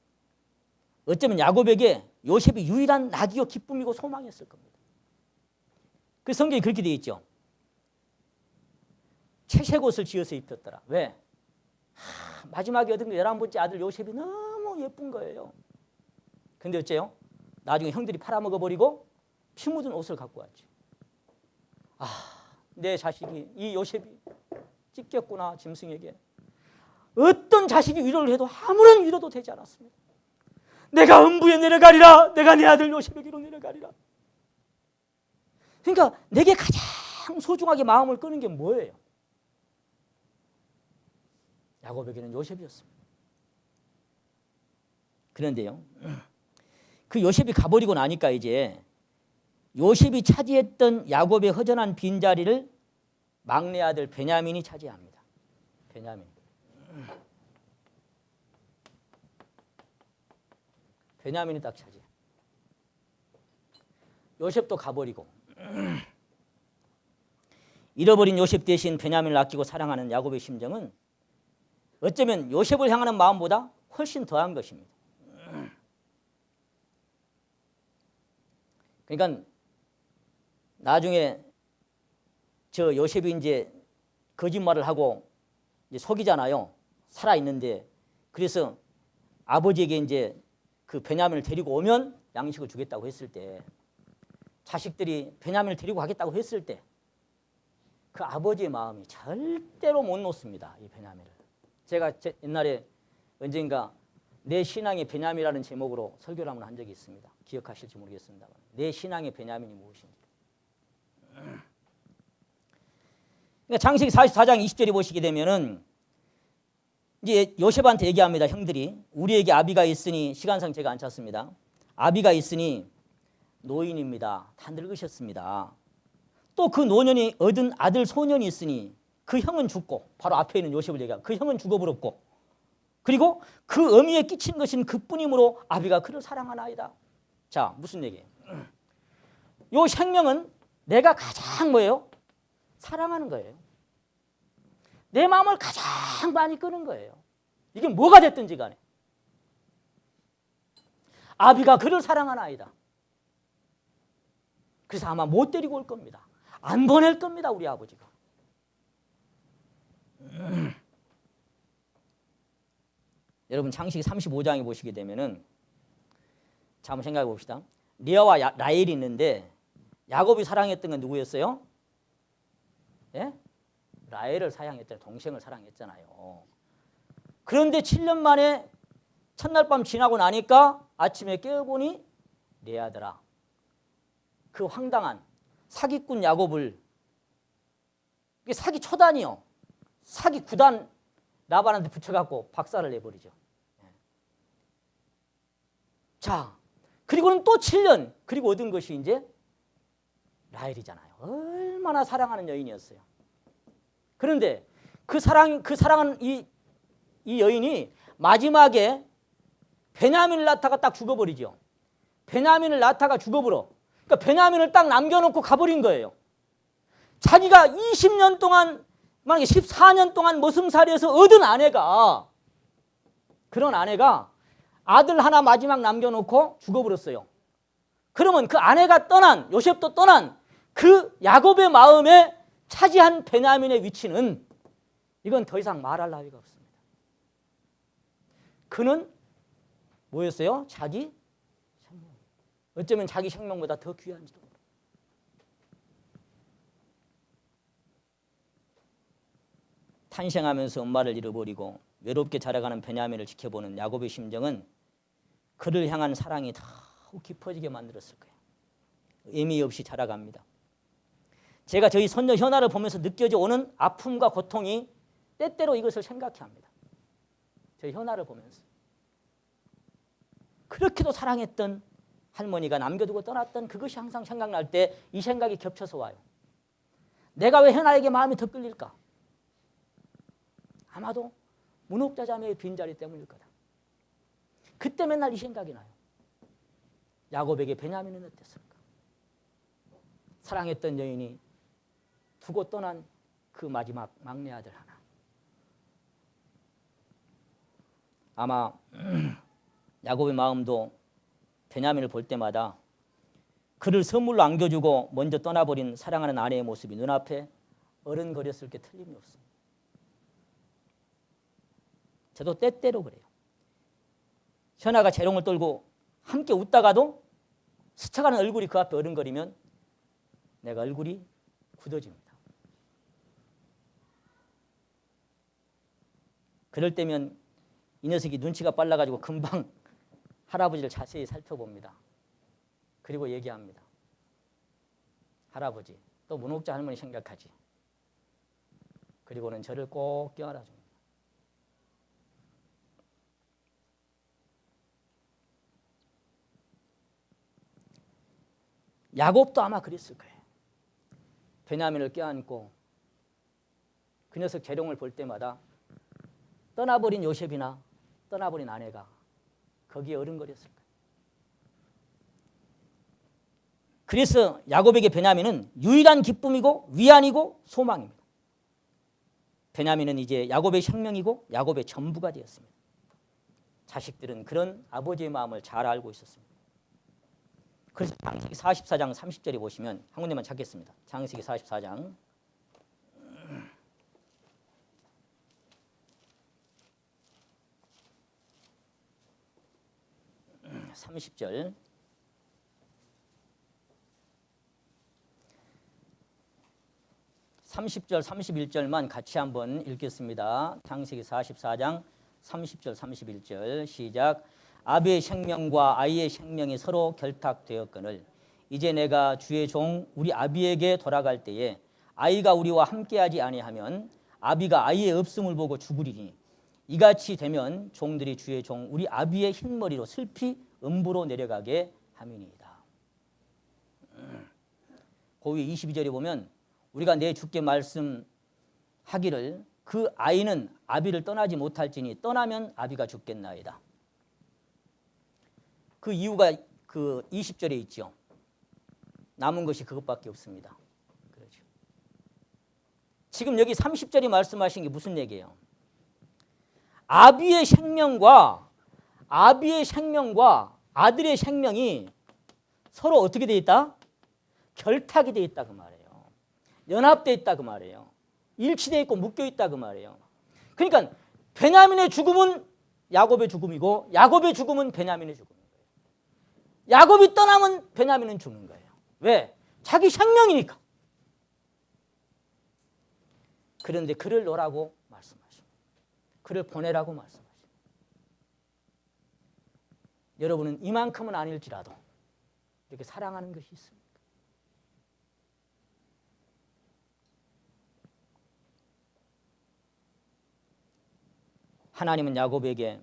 어쩌면 야곱에게 요셉이 유일한 낙이요 기쁨이고 소망이었을 겁니다. 그 성경이 그렇게 되어 있죠. 채색 옷을 지어서 입혔더라. 왜? 마지막에 얻은 그 11번째 아들 요셉이 너무 예쁜 거예요. 근데 어째요? 나중에 형들이 팔아먹어버리고 피 묻은 옷을 갖고 왔지. 내 자식이 이 요셉이 찢겼구나 짐승에게. 어떤 자식이 위로를 해도 아무런 위로도 되지 않았습니다. 내가 음부에 내려가리라. 내가 내 아들 요셉에게로 내려가리라. 그러니까 내게 가장 소중하게 마음을 끄는 게 뭐예요? 야곱에게는 요셉이었습니다. 그런데요, 그 요셉이 가버리고 나니까 이제 요셉이 차지했던 야곱의 허전한 빈자리를 막내 아들 베냐민이 차지합니다. 베냐민이 딱 차지해. 요셉도 가버리고 잃어버린 요셉 대신 베냐민을 아끼고 사랑하는 야곱의 심정은 어쩌면 요셉을 향하는 마음보다 훨씬 더한 것입니다. 그러니까 나중에 저 요셉이 이제 거짓말을 하고 이제 속이잖아요. 살아 있는데. 그래서 아버지에게 이제 그 베냐민을 데리고 오면 양식을 주겠다고 했을 때 자식들이 베냐민을 데리고 가겠다고 했을 때 그 아버지의 마음이 절대로 못 놓습니다. 이 베냐민을. 제가 옛날에 언젠가 내 신앙의 베냐민이라는 제목으로 설교를 한번 한 적이 있습니다. 기억하실지 모르겠습니다만 내 신앙의 베냐민이 무엇인지. 그러니까 창세기 44장 20절에 보시게 되면은 이제 요셉한테 얘기합니다. 형들이 우리에게 아비가 있으니, 시간상 제가 안 찼습니다. 아비가 있으니 노인입니다. 다 늙으셨습니다. 또 그 노년이 얻은 아들 소년이 있으니 그 형은 죽고, 바로 앞에 있는 요셉을 얘기하고, 그 형은 죽어버렸고, 그리고 그 어미에 끼친 것은 그뿐이므로 아비가 그를 사랑하나이다. 자, 무슨 얘기예요? 요 생명은 내가 가장 뭐예요? 사랑하는 거예요. 내 마음을 가장 많이 끄는 거예요. 이게 뭐가 됐든지 간에. 아비가 그를 사랑하나이다. 그래서 아마 못 데리고 올 겁니다. 안 보낼 겁니다, 우리 아버지가. 여러분 창세기 35장에 보시게 되면은, 자 한번 생각해 봅시다. 리아와 라헬이 있는데 야곱이 사랑했던 건 누구였어요? 예? 라헬을 사랑했잖아요. 동생을 사랑했잖아요. 그런데 7년 만에 첫날 밤 지나고 나니까 아침에 깨어보니 레아더라. 그 황당한 사기꾼 야곱을, 이게 사기 초단이요, 사기 9단 라반한테 붙여갖고 박살을 내버리죠. 자, 그리고는 또 7년, 그리고 얻은 것이 이제 라헬이잖아요. 얼마나 사랑하는 여인이었어요. 그런데 그 사랑하는 이 여인이 마지막에 베냐민을 낳다가 딱 죽어버리죠. 베냐민을 낳다가 죽어버려. 그러니까 베냐민을 딱 남겨놓고 가버린 거예요. 자기가 20년 동안, 만약에 14년 동안 머슴살이에서 얻은 아내가, 그런 아내가 아들 하나 마지막 남겨놓고 죽어버렸어요. 그러면 그 아내가 떠난, 요셉도 떠난 그 야곱의 마음에 차지한 베냐민의 위치는, 이건 더 이상 말할 나위가 없습니다. 그는 뭐였어요? 자기 생명. 어쩌면 자기 생명보다 더 귀한지도 모릅니다. 탄생하면서 엄마를 잃어버리고 외롭게 자라가는 베냐민을 지켜보는 야곱의 심정은 그를 향한 사랑이 더욱 깊어지게 만들었을 거예요. 의미 없이 자라갑니다. 제가 저희 손녀 현아를 보면서 느껴져 오는 아픔과 고통이 때때로 이것을 생각해 합니다. 저희 현아를 보면서. 그렇게도 사랑했던 할머니가 남겨두고 떠났던 그것이 항상 생각날 때 이 생각이 겹쳐서 와요. 내가 왜 현아에게 마음이 더 끌릴까? 아마도 문옥자 자매의 빈자리 때문일 거다. 그때 맨날 이 생각이 나요. 야곱에게 베냐민은 어땠을까? 사랑했던 여인이 두고 떠난 그 마지막 막내 아들 하나. 아마 야곱의 마음도 베냐민을 볼 때마다 그를 선물로 안겨주고 먼저 떠나버린 사랑하는 아내의 모습이 눈앞에 어른거렸을 게 틀림이 없습니다. 저도 때때로 그래요. 현아가 재롱을 떨고 함께 웃다가도 스쳐가는 얼굴이 그 앞에 어른거리면 내가 얼굴이 굳어집니다. 그럴 때면 이 녀석이 눈치가 빨라가지고 금방 할아버지를 자세히 살펴봅니다. 그리고 얘기합니다. 할아버지, 또 문옥자 할머니 생각하지. 그리고는 저를 꼭 껴안아줍니다. 야곱도 아마 그랬을 거예요. 베냐민을 껴안고 그 녀석 재롱을 볼 때마다 떠나버린 요셉이나 떠나버린 아내가 거기에 어른거렸을 거예요. 그래서 야곱에게 베냐민은 유일한 기쁨이고 위안이고 소망입니다. 베냐민은 이제 야곱의 생명이고 야곱의 전부가 되었습니다. 자식들은 그런 아버지의 마음을 잘 알고 있었습니다. 그래서 창세기 44장 30절에 보시면 한 군데만 찾겠습니다. 창세기 44장 30절. 30절, 31절만 같이 한번 읽겠습니다. 창세기 44장 30절, 31절 시작. 아비의 생명과 아이의 생명이 서로 결탁되었거늘 이제 내가 주의 종 우리 아비에게 돌아갈 때에 아이가 우리와 함께하지 아니하면 아비가 아이의 없음을 보고 죽으리니 이같이 되면 종들이 주의 종 우리 아비의 흰머리로 슬피 음부로 내려가게 함이니이다. 그 위에 22절에 보면 우리가 내 주께 말씀하기를 그 아이는 아비를 떠나지 못할지니 떠나면 아비가 죽겠나이다. 그 이유가 그 20절에 있죠. 남은 것이 그것밖에 없습니다. 그렇죠. 지금 여기 30절이 말씀하신 게 무슨 얘기예요? 아비의 생명과 아들의 생명이 서로 어떻게 돼 있다? 결탁이 돼 있다 그 말이에요. 연합돼 있다 그 말이에요. 일치돼 있고 묶여 있다 그 말이에요. 그러니까 베냐민의 죽음은 야곱의 죽음이고 야곱의 죽음은 베냐민의 죽음인 거예요. 야곱이 떠나면 베냐민은 죽는 거예요. 왜? 자기 생명이니까. 그런데 그를 놓으라고 말씀하십니다. 그를 보내라고 말씀하십니다. 여러분은 이만큼은 아닐지라도 이렇게 사랑하는 것이 있습니다. 하나님은 야곱에게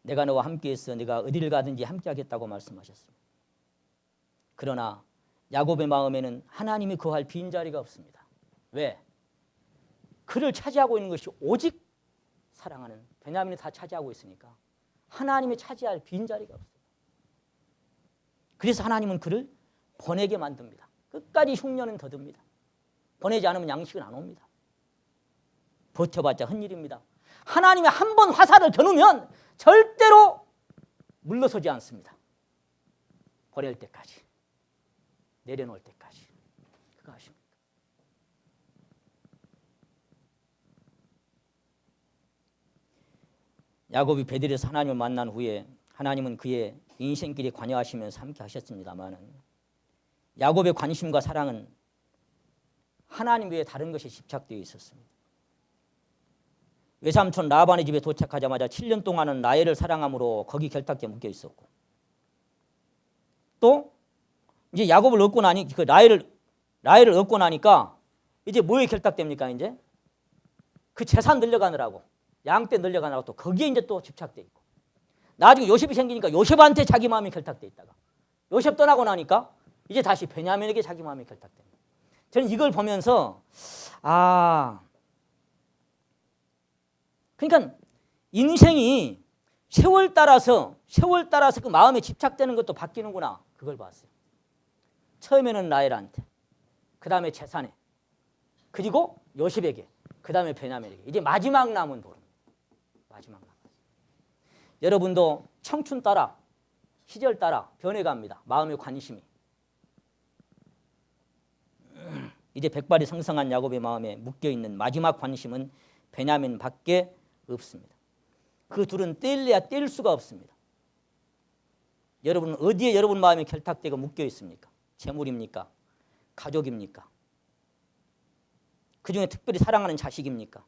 내가 너와 함께 있어 네가 어디를 가든지 함께 하겠다고 말씀하셨습니다. 그러나 야곱의 마음에는 하나님이 거할 빈자리가 없습니다. 왜? 그를 차지하고 있는 것이 오직 사랑하는 베냐민이 다 차지하고 있으니까 하나님이 차지할 빈자리가 없어요. 그래서 하나님은 그를 보내게 만듭니다. 끝까지 흉년은 더듭니다. 보내지 않으면 양식은 안 옵니다. 버텨봤자 헛일입니다. 하나님이 한 번 화살을 겨누면 절대로 물러서지 않습니다. 보낼 때까지, 내려놓을 때까지. 그거 아십니까? 야곱이 베델에서 하나님을 만난 후에 하나님은 그의 인생길에 관여하시면서 함께 하셨습니다만 야곱의 관심과 사랑은 하나님 외에 다른 것에 집착되어 있었습니다. 외삼촌 라반의 집에 도착하자마자 7년 동안은 라헬을 사랑함으로 거기 결탁돼 묶여 있었고 또 이제 야곱을 얻고 나니 그 라헬을 얻고 나니까 이제 뭐에 결탁됩니까? 이제 그 재산 늘려가느라고 양떼 늘려가느라고 또 거기에 이제 또 집착돼 있고 나중에 요셉이 생기니까 요셉한테 자기 마음이 결탁돼 있다가 요셉 떠나고 나니까 이제 다시 베냐민에게 자기 마음이 결탁됩니다. 저는 이걸 보면서 그러니까 인생이 세월 따라서 그 마음에 집착되는 것도 바뀌는구나. 그걸 봤어요. 처음에는 라헬한테, 그 다음에 재산에, 그리고 요셉에게, 그 다음에 베냐민에게. 이제 마지막 남은 도입니다. 마지막 남은. 여러분도 청춘 따라, 시절 따라 변해갑니다. 마음의 관심이. 이제 백발이 성성한 야곱의 마음에 묶여있는 마지막 관심은 베냐민밖에 없습니다. 그 둘은 뗄래야 뗄 수가 없습니다. 여러분은 어디에 여러분 마음이 결탁되고 묶여 있습니까? 재물입니까? 가족입니까? 그중에 특별히 사랑하는 자식입니까?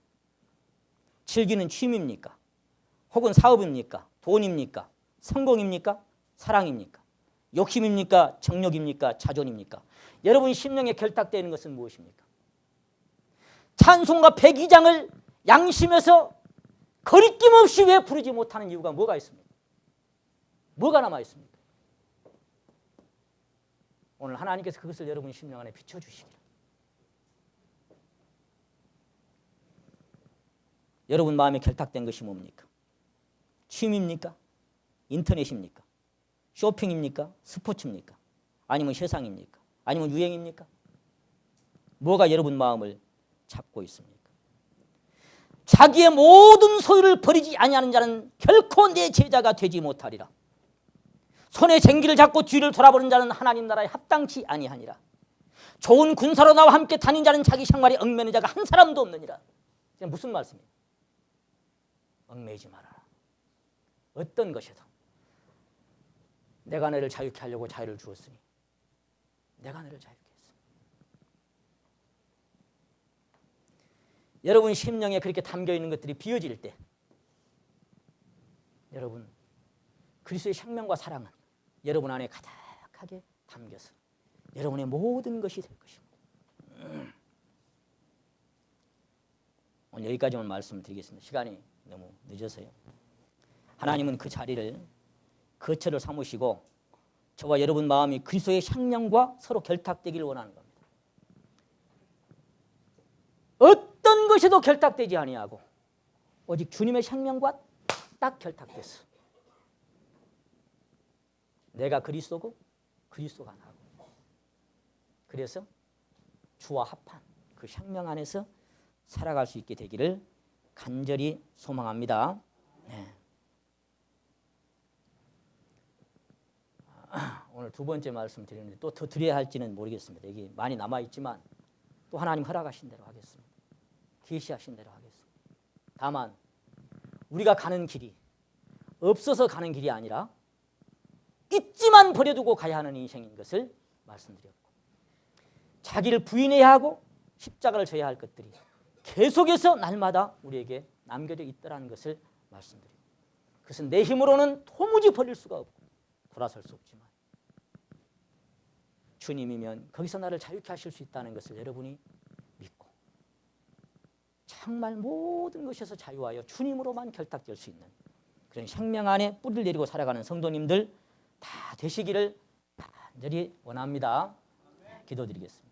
즐기는 취미입니까? 혹은 사업입니까? 돈입니까? 성공입니까? 사랑입니까? 욕심입니까? 정욕입니까? 자존입니까? 여러분 심령에 결탁되는 것은 무엇입니까? 찬송가 102장을 양심에서 거리낌 없이 왜 부르지 못하는 이유가 뭐가 있습니까? 뭐가 남아 있습니까? 오늘 하나님께서 그것을 여러분 심령 안에 비춰주시기를. 여러분 마음에 결탁된 것이 뭡니까? 취미입니까? 인터넷입니까? 쇼핑입니까? 스포츠입니까? 아니면 세상입니까? 아니면 유행입니까? 뭐가 여러분 마음을 잡고 있습니까? 자기의 모든 소유를 버리지 아니하는 자는 결코 내 제자가 되지 못하리라. 손에 쟁기를 잡고 뒤를 돌아보는 자는 하나님 나라에 합당치 아니하니라. 좋은 군사로 나와 함께 다닌 자는 자기 생활에 얽매는 자가 한 사람도 없느니라. 이게 무슨 말씀이에요? 얽매이지 말아라. 어떤 것이든 내가 너를 자유케 하려고 자유를 주었으니 내가 너를 자유케 했어. 여러분 심령에 그렇게 담겨 있는 것들이 비어질 때 여러분 그리스도의 생명과 사랑은 여러분 안에 가득하게 담겨서 여러분의 모든 것이 될 것입니다. 오늘 여기까지만 말씀드리겠습니다. 시간이 너무 늦어서요. 하나님은 그 자리를 거처를 삼으시고 저와 여러분 마음이 그리스도의 생명과 서로 결탁되기를 원하는 겁니다. 어떤 것에도 결탁되지 아니하고 오직 주님의 생명과 딱 결탁돼서 내가 그리스도고 그리스도가 나고 그래서 주와 합한 그 생명 안에서 살아갈 수 있게 되기를 간절히 소망합니다. 네. 오늘 두 번째 말씀 드리는데 또 더 드려야 할지는 모르겠습니다. 여기 많이 남아있지만 또 하나님 허락하신 대로 하겠습니다. 계시하신 대로 하겠습니다. 다만 우리가 가는 길이 없어서 가는 길이 아니라 있지만 버려두고 가야 하는 인생인 것을 말씀드렸고 자기를 부인해야 하고 십자가를 져야 할 것들이 계속해서 날마다 우리에게 남겨져 있다는 것을 말씀드립니다. 그것은 내 힘으로는 도무지 버릴 수가 없고 돌아설 수 없지만 주님이면 거기서 나를 자유케 하실 수 있다는 것을 여러분이 믿고 정말 모든 것에서 자유하여 주님으로만 결탁될 수 있는 그런 생명 안에 뿌리를 내리고 살아가는 성도님들 다 되시기를 간절히 원합니다. 기도드리겠습니다.